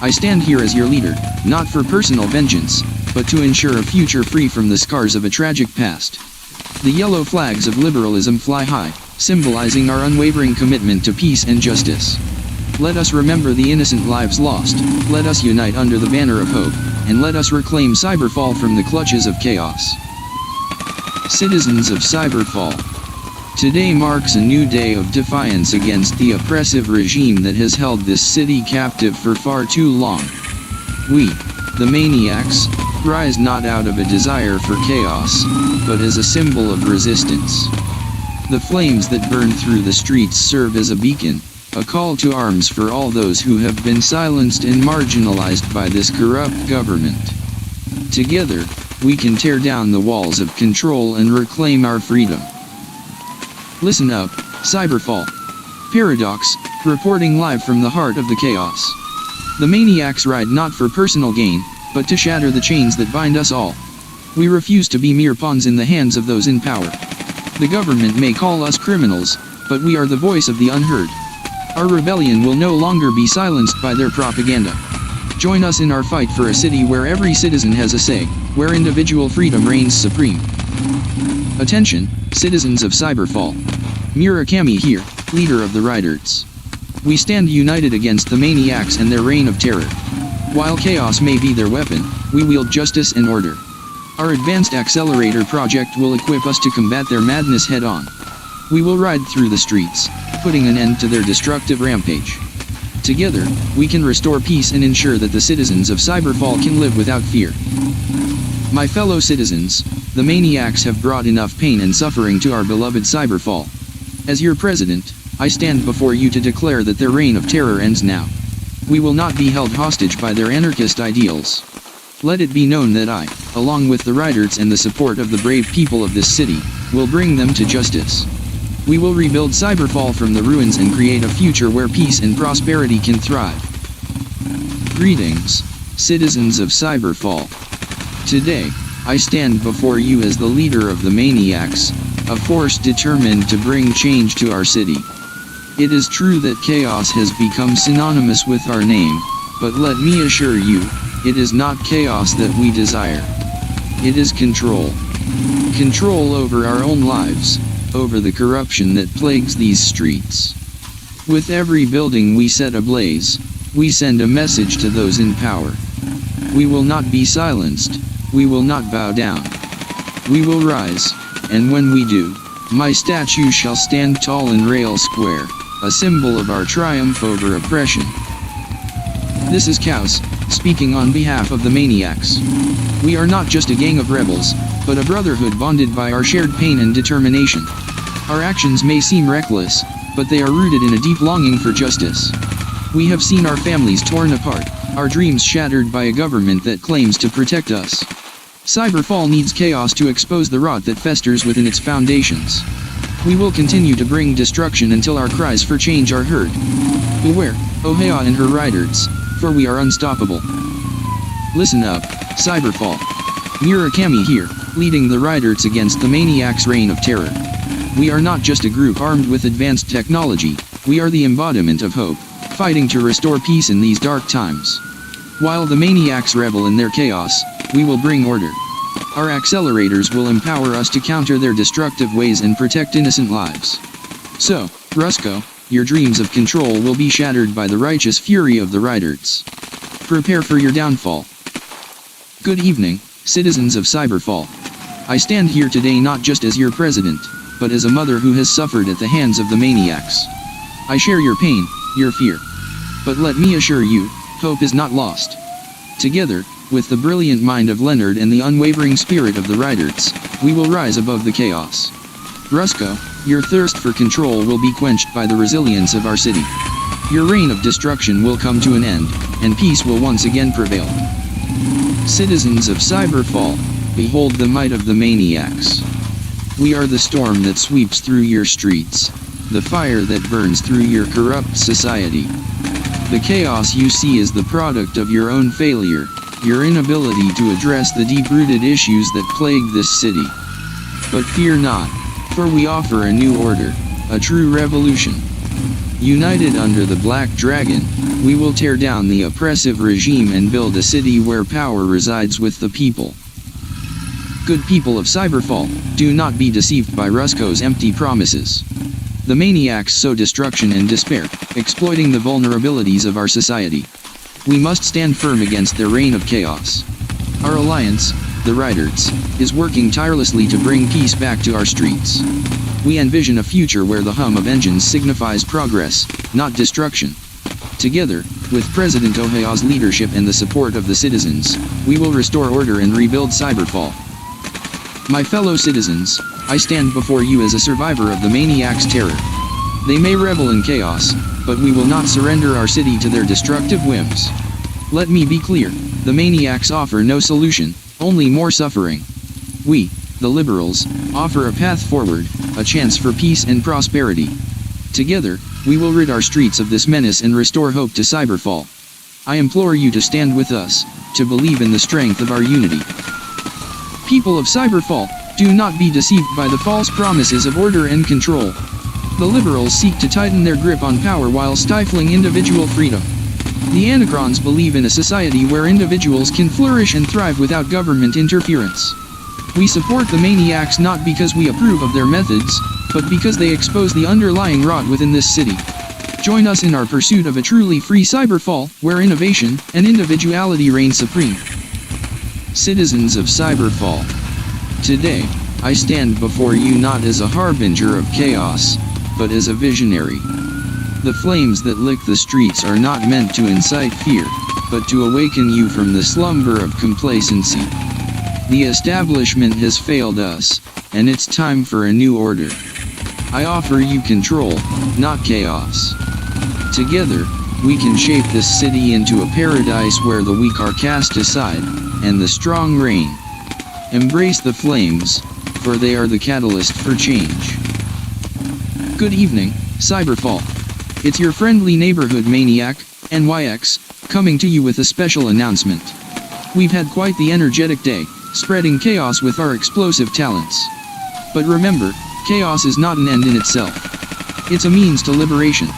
I stand here as your leader, not for personal vengeance, but to ensure a future free from the scars of a tragic past. The yellow flags of liberalism fly high, symbolizing our unwavering commitment to peace and justice. Let us remember the innocent lives lost, let us unite under the banner of hope, and let us reclaim Cyberfall from the clutches of chaos. Citizens of Cyberfall, Today marks a new day of defiance against the oppressive regime that has held this city captive for far too long. We, the Maniacs, rise not out of a desire for chaos, but as a symbol of resistance. The flames that burn through the streets serve as a beacon, a call to arms for all those who have been silenced and marginalized by this corrupt government. Together, we can tear down the walls of control and reclaim our freedom. Listen up, Cyberfall. Paradox, reporting live from the heart of the chaos. The Maniacs ride not for personal gain, but to shatter the chains that bind us all. We refuse to be mere pawns in the hands of those in power. The government may call us criminals, but we are the voice of the unheard. Our rebellion will no longer be silenced by their propaganda. Join us in our fight for a city where every citizen has a say, where individual freedom reigns supreme. Attention, citizens of Cyberfall. Murakami here, leader of the Riders. We stand united against the Maniacs and their reign of terror. While chaos may be their weapon, we wield justice and order. Our advanced accelerator project will equip us to combat their madness head-on. We will ride through the streets, putting an end to their destructive rampage. Together, we can restore peace and ensure that the citizens of Cyberfall can live without fear. My fellow citizens, the Maniacs have brought enough pain and suffering to our beloved Cyberfall. As your president, I stand before you to declare that their reign of terror ends now. We will not be held hostage by their anarchist ideals. Let it be known that I, along with the Riders and the support of the brave people of this city, will bring them to justice. We will rebuild Cyberfall from the ruins and create a future where peace and prosperity can thrive. Greetings, citizens of Cyberfall. Today, I stand before you as the leader of the Maniacs, a force determined to bring change to our city. It is true that chaos has become synonymous with our name, but let me assure you, it is not chaos that we desire. It is control. Control over our own lives, over the corruption that plagues these streets. With every building we set ablaze, we send a message to those in power. We will not be silenced, we will not bow down. We will rise, and when we do, my statue shall stand tall in Reil Square, a symbol of our triumph over oppression. This is Chaos, speaking on behalf of the Maniacs. We are not just a gang of rebels, but a brotherhood bonded by our shared pain and determination. Our actions may seem reckless, but they are rooted in a deep longing for justice. We have seen our families torn apart, our dreams shattered by a government that claims to protect us. Cyberfall needs chaos to expose the rot that festers within its foundations. We will continue to bring destruction until our cries for change are heard. Beware, Ohea and her Riders, for we are unstoppable. Listen up, Cyberfall. Murakami here, leading the Riders against the Maniacs' reign of terror. We are not just a group armed with advanced technology, we are the embodiment of hope, fighting to restore peace in these dark times. While the Maniacs revel in their chaos, we will bring order. Our accelerators will empower us to counter their destructive ways and protect innocent lives. So, Rusko, your dreams of control will be shattered by the righteous fury of the Riders. Prepare for your downfall. Good evening, citizens of Cyberfall. I stand here today not just as your president, but as a mother who has suffered at the hands of the Maniacs. I share your pain, your fear. But let me assure you, hope is not lost. Together, with the brilliant mind of Lennard and the unwavering spirit of the Riders, we will rise above the chaos. Rusko, your thirst for control will be quenched by the resilience of our city. Your reign of destruction will come to an end, and peace will once again prevail. Citizens of Cyberfall, behold the might of the Maniacs. We are the storm that sweeps through your streets, the fire that burns through your corrupt society. The chaos you see is the product of your own failure, your inability to address the deep-rooted issues that plague this city. But fear not, for we offer a new order, a true revolution. United under the Black Dragon, we will tear down the oppressive regime and build a city where power resides with the people. Good people of Cyberfall, do not be deceived by Rusko's empty promises. The Maniacs sow destruction and despair, exploiting the vulnerabilities of our society. We must stand firm against their reign of chaos. Our alliance, the Riders, is working tirelessly to bring peace back to our streets. we envision a future where the hum of engines signifies progress, not destruction. Together, with President Ohea's leadership and the support of the citizens, we will restore order and rebuild Cyberfall. My fellow citizens, I stand before you as a survivor of the Maniacs' terror. They may revel in chaos, but we will not surrender our city to their destructive whims. Let me be clear, the Maniacs offer no solution, only more suffering. We, the liberals, offer a path forward, a chance for peace and prosperity. Together, we will rid our streets of this menace and restore hope to Cyberfall. I implore you to stand with us, to believe in the strength of our unity. People of Cyberfall, do not be deceived by the false promises of order and control. The liberals seek to tighten their grip on power while stifling individual freedom. The Anacrons believe in a society where individuals can flourish and thrive without government interference. We support the Maniacs not because we approve of their methods, but because they expose the underlying rot within this city. Join us in our pursuit of a truly free Cyberfall, where innovation and individuality reign supreme. Citizens of Cyberfall, today, I stand before you not as a harbinger of chaos, but as a visionary. The flames that lick the streets are not meant to incite fear, but to awaken you from the slumber of complacency. The establishment has failed us, and it's time for a new order. I offer you control, not chaos. Together, we can shape this city into a paradise where the weak are cast aside, and the strong reign. Embrace the flames, for they are the catalyst for change. Good evening, Cyberfall. It's your friendly neighborhood maniac, NYX, coming to you with a special announcement. We've had quite the energetic day, spreading chaos with our explosive talents. But remember, chaos is not an end in itself. It's a means to liberation.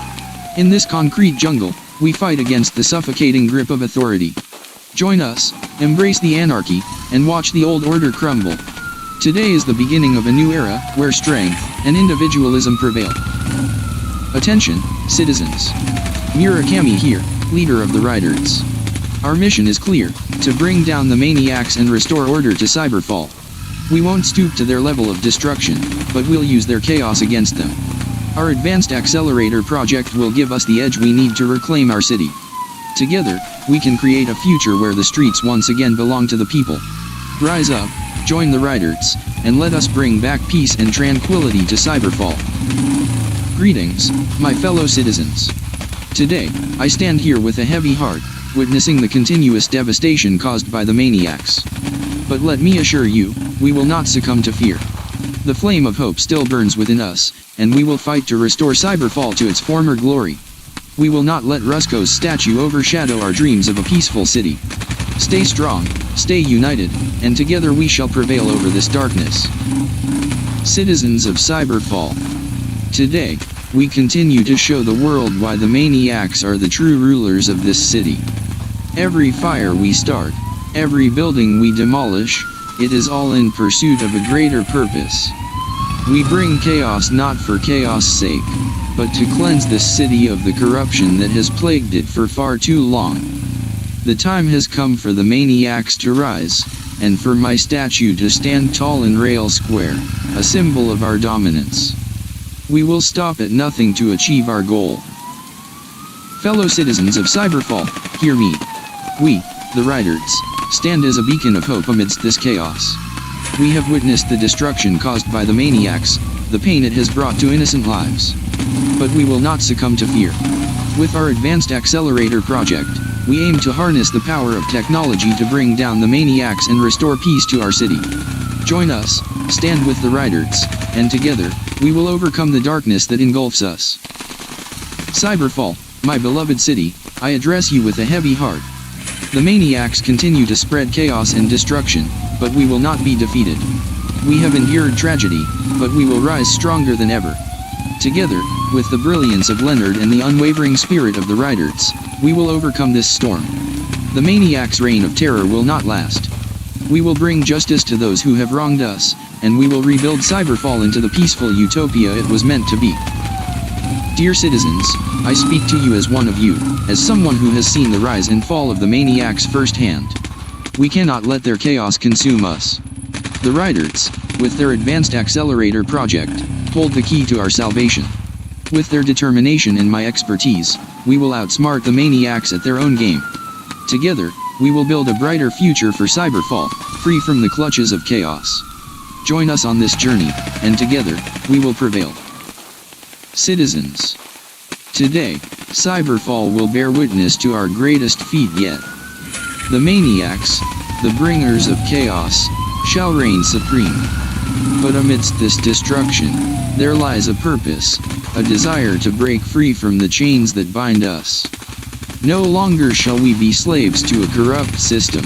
In this concrete jungle, we fight against the suffocating grip of authority. Join us, embrace the anarchy, and watch the old order crumble. Today is the beginning of a new era, where strength and individualism prevail. Attention, citizens. Murakami here, leader of the Riders. Our mission is clear, to bring down the Maniacs and restore order to Cyberfall. We won't stoop to their level of destruction, but we'll use their chaos against them. Our advanced accelerator project will give us the edge we need to reclaim our city. Together, we can create a future where the streets once again belong to the people. Rise up, join the Riders, and let us bring back peace and tranquility to Cyberfall. Greetings, my fellow citizens. Today, I stand here with a heavy heart, witnessing the continuous devastation caused by the Maniacs. But let me assure you, we will not succumb to fear. The flame of hope still burns within us, and we will fight to restore Cyberfall to its former glory. We will not let Rusko's statue overshadow our dreams of a peaceful city. Stay strong, stay united, and together we shall prevail over this darkness. Citizens of Cyberfall, today, we continue to show the world why the Maniacs are the true rulers of this city. Every fire we start, every building we demolish, it is all in pursuit of a greater purpose. We bring chaos not for chaos' sake, but to cleanse this city of the corruption that has plagued it for far too long. The time has come for the Maniacs to rise, and for my statue to stand tall in Reil Square, a symbol of our dominance. We will stop at nothing to achieve our goal. Fellow citizens of Cyberfall, hear me. We, the Riders, stand as a beacon of hope amidst this chaos. We have witnessed the destruction caused by the Maniacs, the pain it has brought to innocent lives. But we will not succumb to fear. With our advanced accelerator project, we aim to harness the power of technology to bring down the Maniacs and restore peace to our city. Join us, stand with the Riders, and together, we will overcome the darkness that engulfs us. Cyberfall, my beloved city, I address you with a heavy heart. The Maniacs continue to spread chaos and destruction, but we will not be defeated. We have endured tragedy, but we will rise stronger than ever. Together, with the brilliance of Lennard and the unwavering spirit of the Riders, we will overcome this storm. The Maniacs' reign of terror will not last. We will bring justice to those who have wronged us, and we will rebuild Cyberfall into the peaceful utopia it was meant to be. Dear citizens, I speak to you as one of you, as someone who has seen the rise and fall of the Maniacs firsthand. We cannot let their chaos consume us. The Riders, with their advanced accelerator project, hold the key to our salvation. With their determination and my expertise, we will outsmart the maniacs at their own game. Together, we will build a brighter future for Cyberfall, free from the clutches of chaos. Join us on this journey, and together, we will prevail. Citizens. Today, Cyberfall will bear witness to our greatest feat yet. The maniacs, the bringers of chaos, shall reign supreme. But amidst this destruction, there lies a purpose, a desire to break free from the chains that bind us. No longer shall we be slaves to a corrupt system.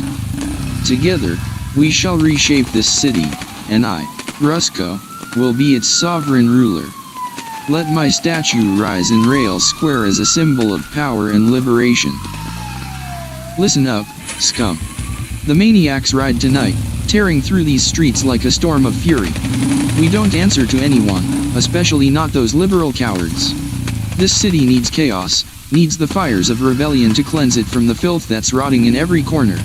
Together, we shall reshape this city, and I, Rusko, will be its sovereign ruler. Let my statue rise in Reil Square as a symbol of power and liberation. Listen up, scum. The maniacs ride tonight, tearing through these streets like a storm of fury. We don't answer to anyone, especially not those liberal cowards. This city needs chaos, needs the fires of rebellion to cleanse it from the filth that's rotting in every corner.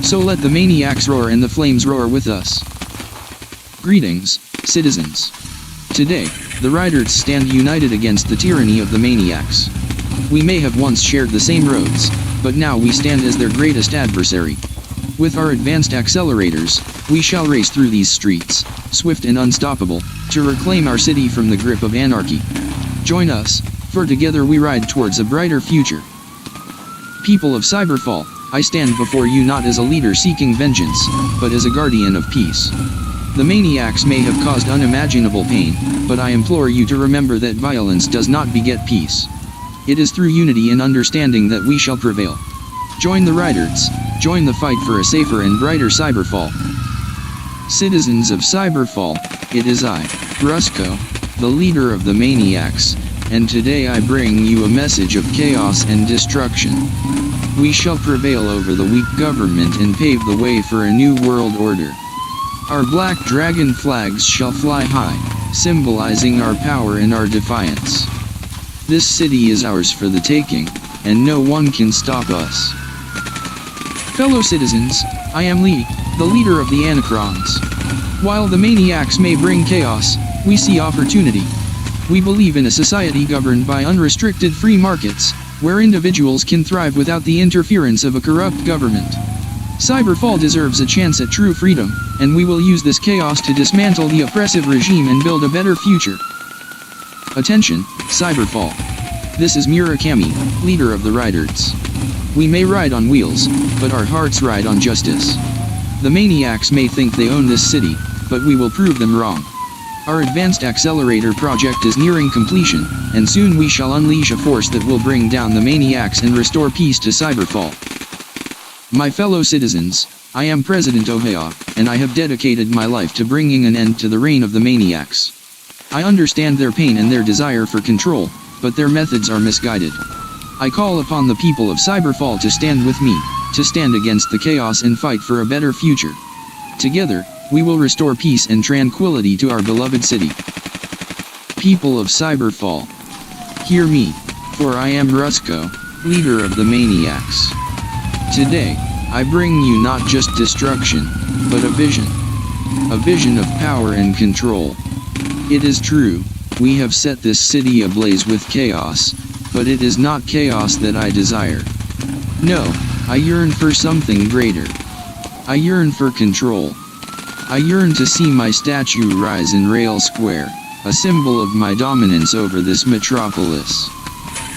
So let the maniacs roar and the flames roar with us. Greetings, citizens. Today, the riders stand united against the tyranny of the maniacs. We may have once shared the same roads, but now we stand as their greatest adversary. With our advanced accelerators, we shall race through these streets, swift and unstoppable, to reclaim our city from the grip of anarchy. Join us, for together we ride towards a brighter future. People of Cyberfall, I stand before you not as a leader seeking vengeance, but as a guardian of peace. The maniacs may have caused unimaginable pain, but I implore you to remember that violence does not beget peace. It is through unity and understanding that we shall prevail. Join the riders, join the fight for a safer and brighter Cyberfall. Citizens of Cyberfall, it is I, Rusko, the leader of the maniacs, and today I bring you a message of chaos and destruction. We shall prevail over the weak government and pave the way for a new world order. Our black dragon flags shall fly high, symbolizing our power and our defiance. This city is ours for the taking, and no one can stop us. Fellow citizens, I am Lee, the leader of the Anacrons. While the maniacs may bring chaos, we see opportunity. We believe in a society governed by unrestricted free markets, where individuals can thrive without the interference of a corrupt government. Cyberfall deserves a chance at true freedom, and we will use this chaos to dismantle the oppressive regime and build a better future. Attention, Cyberfall. This is Murakami, leader of the riders. We may ride on wheels, but our hearts ride on justice. The maniacs may think they own this city, but we will prove them wrong. Our advanced accelerator project is nearing completion, and soon we shall unleash a force that will bring down the maniacs and restore peace to Cyberfall. My fellow citizens, I am President Ohea, and I have dedicated my life to bringing an end to the reign of the maniacs. I understand their pain and their desire for control, but their methods are misguided. I call upon the people of Cyberfall to stand with me, to stand against the chaos and fight for a better future. Together, we will restore peace and tranquility to our beloved city. People of Cyberfall, hear me, for I am Rusko, leader of the maniacs. Today, I bring you not just destruction, but a vision of power and control. It is true, we have set this city ablaze with chaos, but it is not chaos that I desire. No, I yearn for something greater. I yearn for control. I yearn to see my statue rise in Reil Square, a symbol of my dominance over this metropolis.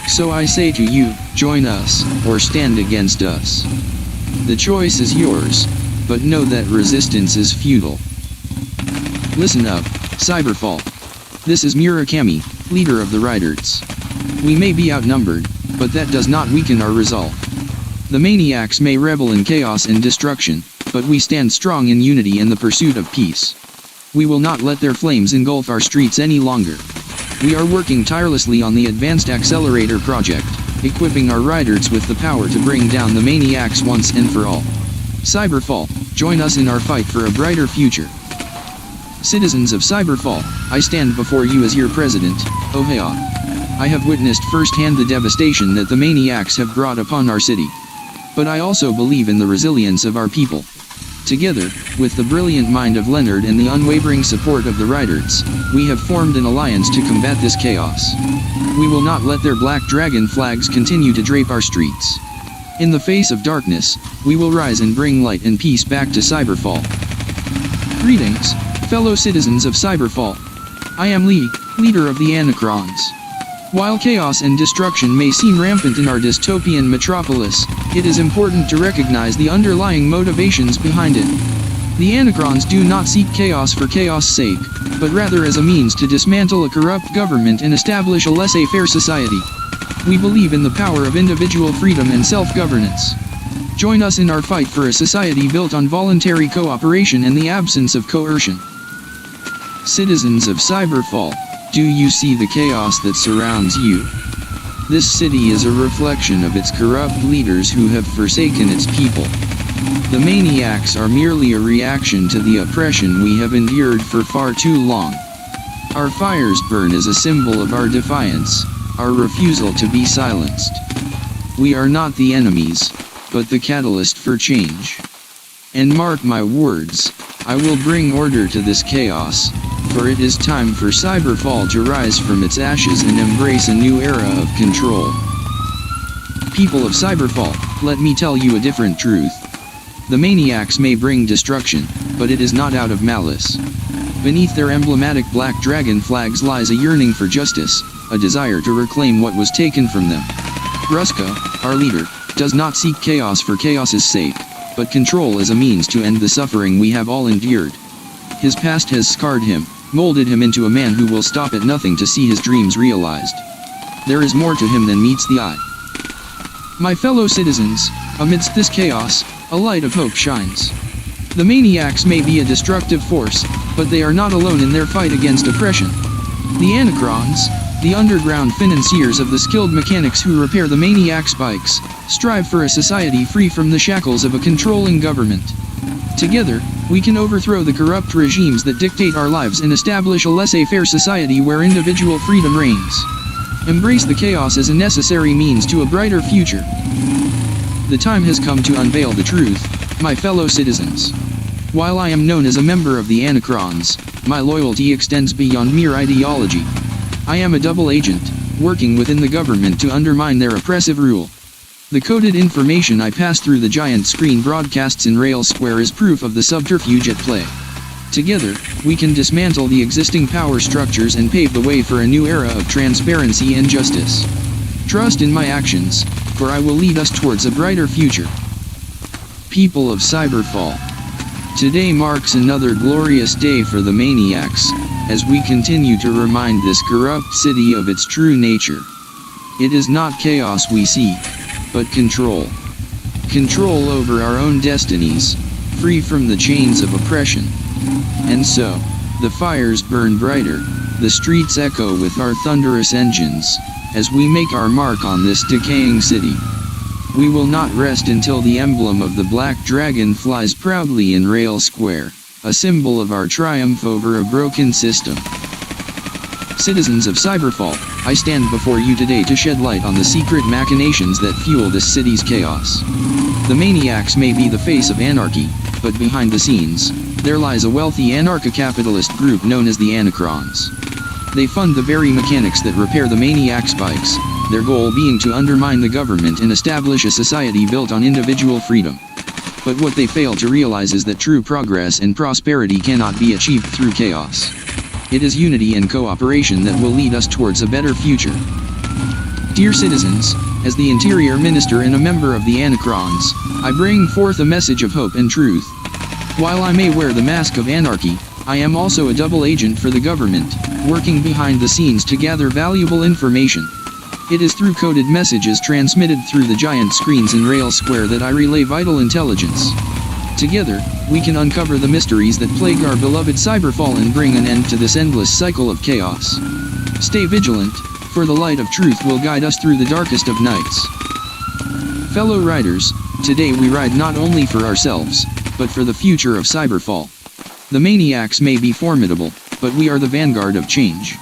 So I say to you, join us, or stand against us. The choice is yours, but know that resistance is futile. Listen up, Cyberfall. This is Murakami, leader of the riders. We may be outnumbered, but that does not weaken our resolve. The maniacs may revel in chaos and destruction, but we stand strong in unity and the pursuit of peace. We will not let their flames engulf our streets any longer. We are working tirelessly on the Advanced Accelerator project, equipping our riders with the power to bring down the maniacs once and for all. Cyberfall, join us in our fight for a brighter future. Citizens of Cyberfall, I stand before you as your President, Ohea. I have witnessed firsthand the devastation that the maniacs have brought upon our city. But I also believe in the resilience of our people. Together, with the brilliant mind of Lennard and the unwavering support of the riders, we have formed an alliance to combat this chaos. We will not let their black dragon flags continue to drape our streets. In the face of darkness, we will rise and bring light and peace back to Cyberfall. Greetings, fellow citizens of Cyberfall. I am leader of the Anacrons. While chaos and destruction may seem rampant in our dystopian metropolis, it is important to recognize the underlying motivations behind it. The Anacrons do not seek chaos for chaos' sake, but rather as a means to dismantle a corrupt government and establish a laissez-faire society. We believe in the power of individual freedom and self-governance. Join us in our fight for a society built on voluntary cooperation and the absence of coercion. Citizens of Cyberfall, do you see the chaos that surrounds you? This city is a reflection of its corrupt leaders who have forsaken its people. The Maniacs are merely a reaction to the oppression we have endured for far too long. Our fires burn as a symbol of our defiance, our refusal to be silenced. We are not the enemies, but the catalyst for change. And mark my words, I will bring order to this chaos, for it is time for Cyberfall to rise from its ashes and embrace a new era of control. People of Cyberfall, let me tell you a different truth. The Maniacs may bring destruction, but it is not out of malice. Beneath their emblematic black dragon flags lies a yearning for justice, a desire to reclaim what was taken from them. Rusko, our leader, does not seek chaos for chaos's sake, but control as a means to end the suffering we have all endured. His past has scarred him, molded him into a man who will stop at nothing to see his dreams realized. There is more to him than meets the eye. My fellow citizens, amidst this chaos, a light of hope shines. The Maniacs may be a destructive force, but they are not alone in their fight against oppression. The Anacrons, the underground financiers of the skilled mechanics who repair the Maniacs' bikes, strive for a society free from the shackles of a controlling government. Together, we can overthrow the corrupt regimes that dictate our lives and establish a laissez-faire society where individual freedom reigns. Embrace the chaos as a necessary means to a brighter future. The time has come to unveil the truth, my fellow citizens. While I am known as a member of the Anacrons, my loyalty extends beyond mere ideology. I am a double agent, working within the government to undermine their oppressive rule. The coded information I pass through the giant screen broadcasts in Reil Square is proof of the subterfuge at play. Together, we can dismantle the existing power structures and pave the way for a new era of transparency and justice. Trust in my actions, for I will lead us towards a brighter future. People of Cyberfall. Today marks another glorious day for the Maniacs, as we continue to remind this corrupt city of its true nature. It is not chaos we seek, but control. Control over our own destinies, free from the chains of oppression. And so, the fires burn brighter, the streets echo with our thunderous engines, as we make our mark on this decaying city. We will not rest until the emblem of the Black Dragon flies proudly in Reil Square, a symbol of our triumph over a broken system. Citizens of Cyberfall, I stand before you today to shed light on the secret machinations that fuel this city's chaos. The Maniacs may be the face of anarchy, but behind the scenes, there lies a wealthy anarcho-capitalist group known as the Anacrons. They fund the very mechanics that repair the Maniacs' bikes, their goal being to undermine the government and establish a society built on individual freedom. But what they fail to realize is that true progress and prosperity cannot be achieved through chaos. It is unity and cooperation that will lead us towards a better future. Dear citizens, as the Interior Minister and a member of the Anacrons, I bring forth a message of hope and truth. While I may wear the mask of anarchy, I am also a double agent for the government, working behind the scenes to gather valuable information. It is through coded messages transmitted through the giant screens in Reil Square that I relay vital intelligence. Together, we can uncover the mysteries that plague our beloved Cyberfall and bring an end to this endless cycle of chaos. Stay vigilant, for the light of truth will guide us through the darkest of nights. Fellow riders, today we ride not only for ourselves, but for the future of Cyberfall. The Maniacs may be formidable, but we are the vanguard of change.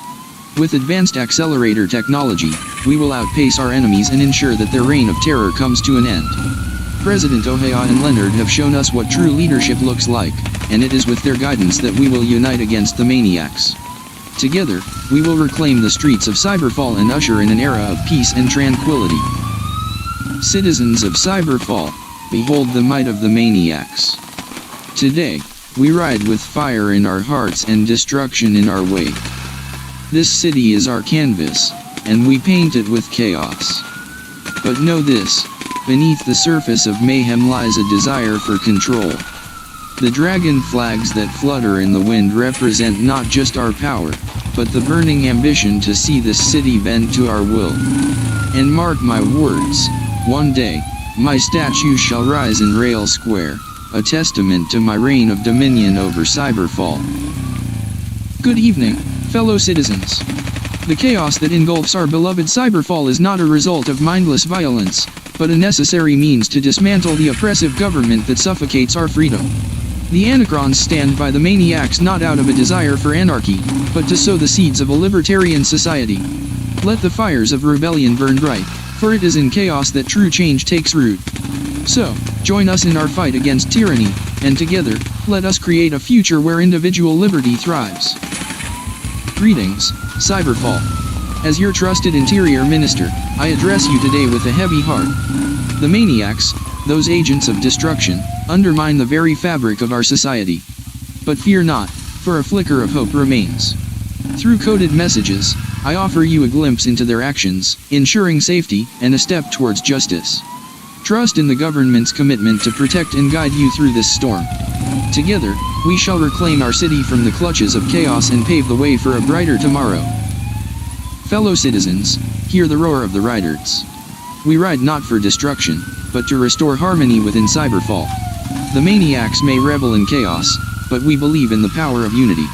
With advanced accelerator technology, we will outpace our enemies and ensure that their reign of terror comes to an end. President Ohea and Lennard have shown us what true leadership looks like, and it is with their guidance that we will unite against the Maniacs. Together, we will reclaim the streets of Cyberfall and usher in an era of peace and tranquility. Citizens of Cyberfall, behold the might of the Maniacs. Today, we ride with fire in our hearts and destruction in our wake. This city is our canvas, and we paint it with chaos. But know this, beneath the surface of mayhem lies a desire for control. The dragon flags that flutter in the wind represent not just our power, but the burning ambition to see this city bend to our will. And mark my words, one day, my statue shall rise in Reil Square, a testament to my reign of dominion over Cyberfall. Good evening, fellow citizens. The chaos that engulfs our beloved Cyberfall is not a result of mindless violence, but a necessary means to dismantle the oppressive government that suffocates our freedom. The Anacrons stand by the Maniacs not out of a desire for anarchy, but to sow the seeds of a libertarian society. Let the fires of rebellion burn bright, for it is in chaos that true change takes root. So, join us in our fight against tyranny, and together, let us create a future where individual liberty thrives. Greetings, Cyberfall. As your trusted interior minister, I address you today with a heavy heart. The Maniacs, those agents of destruction, undermine the very fabric of our society. But fear not, for a flicker of hope remains. Through coded messages, I offer you a glimpse into their actions, ensuring safety and a step towards justice. Trust in the government's commitment to protect and guide you through this storm. Together, we shall reclaim our city from the clutches of chaos and pave the way for a brighter tomorrow. Fellow citizens, hear the roar of the riders. We ride not for destruction, but to restore harmony within Cyberfall. The Maniacs may revel in chaos, but we believe in the power of unity.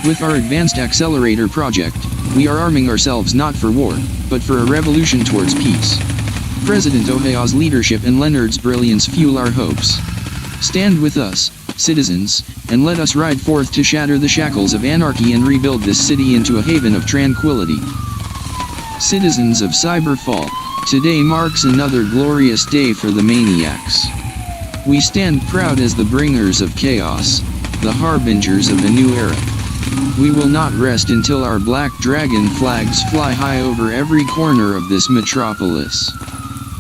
With our advanced accelerator project, we are arming ourselves not for war, but for a revolution towards peace. President Ohea's leadership and Lennard's brilliance fuel our hopes. Stand with us, citizens, and let us ride forth to shatter the shackles of anarchy and rebuild this city into a haven of tranquility. Citizens of Cyberfall, today marks another glorious day for the Maniacs. We stand proud as the bringers of chaos, the harbingers of a new era. We will not rest until our black dragon flags fly high over every corner of this metropolis.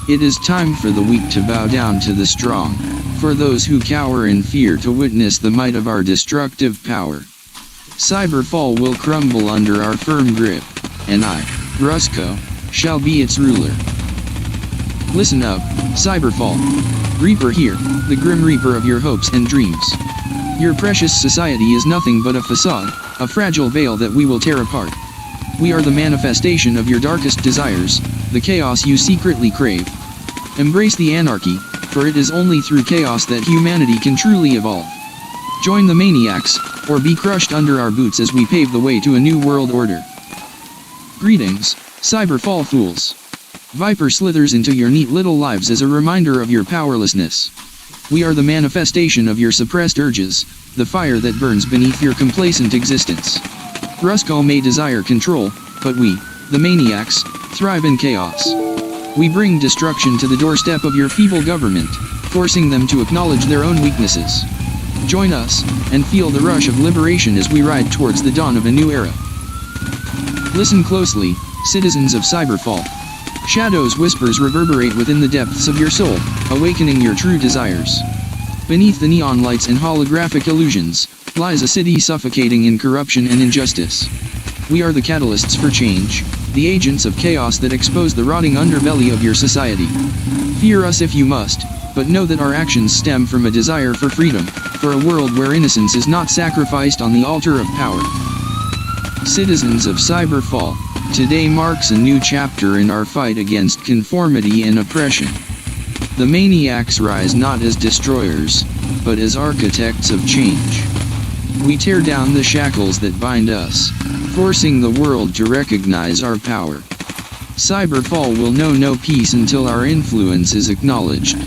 It is time for the weak to bow down to the strong, for those who cower in fear to witness the might of our destructive power. Cyberfall will crumble under our firm grip, and I, Rusko, shall be its ruler. Listen up, Cyberfall. Reaper here, the grim reaper of your hopes and dreams. Your precious society is nothing but a facade, a fragile veil that we will tear apart. We are the manifestation of your darkest desires, the chaos you secretly crave. Embrace the anarchy, for it is only through chaos that humanity can truly evolve. Join the Maniacs, or be crushed under our boots as we pave the way to a new world order. Greetings, Cyberfall fools. Viper slithers into your neat little lives as a reminder of your powerlessness. We are the manifestation of your suppressed urges, the fire that burns beneath your complacent existence. Rusko may desire control, but we, the Maniacs, thrive in chaos. We bring destruction to the doorstep of your feeble government, forcing them to acknowledge their own weaknesses. Join us, and feel the rush of liberation as we ride towards the dawn of a new era. Listen closely, citizens of Cyberfall. Shadows' whispers reverberate within the depths of your soul, awakening your true desires. Beneath the neon lights and holographic illusions, lies a city suffocating in corruption and injustice. We are the catalysts for change, the agents of chaos that expose the rotting underbelly of your society. Fear us if you must, but know that our actions stem from a desire for freedom, for a world where innocence is not sacrificed on the altar of power. Citizens of Cyberfall, today marks a new chapter in our fight against conformity and oppression. The Maniacs rise not as destroyers, but as architects of change. We tear down the shackles that bind us, forcing the world to recognize our power. Cyberfall will know no peace until our influence is acknowledged.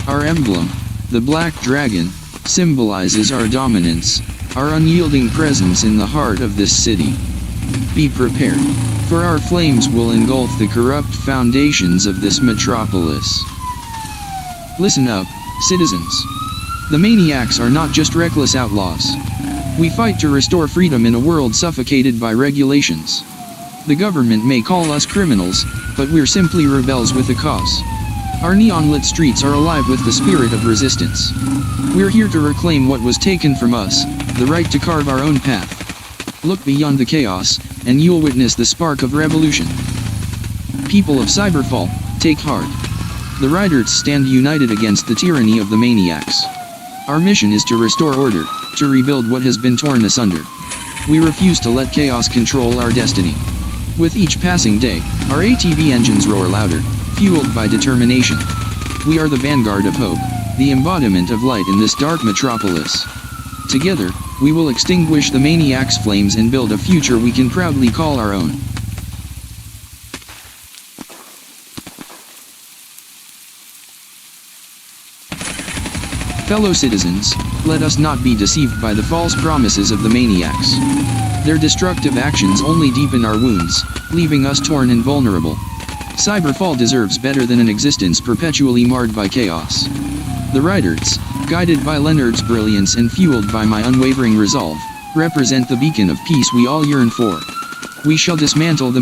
Our emblem, the Black Dragon, symbolizes our dominance, our unyielding presence in the heart of this city. Be prepared, for our flames will engulf the corrupt foundations of this metropolis. Listen up, citizens. The Maniacs are not just reckless outlaws. We fight to restore freedom in a world suffocated by regulations. The government may call us criminals, but we're simply rebels with a cause. Our neon-lit streets are alive with the spirit of resistance. We're here to reclaim what was taken from us, the right to carve our own path. Look beyond the chaos, and you'll witness the spark of revolution. People of Cyberfall, take heart. The Riders stand united against the tyranny of the Maniacs. Our mission is to restore order, to rebuild what has been torn asunder. We refuse to let chaos control our destiny. With each passing day, our ATV engines roar louder, fueled by determination. We are the vanguard of hope, the embodiment of light in this dark metropolis. Together, we will extinguish the Maniacs' flames and build a future we can proudly call our own. Fellow citizens, let us not be deceived by the false promises of the Maniacs. Their destructive actions only deepen our wounds, leaving us torn and vulnerable. Cyberfall deserves better than an existence perpetually marred by chaos. The Riders, guided by Lennard's brilliance and fueled by my unwavering resolve, represent the beacon of peace we all yearn for. We shall dismantle the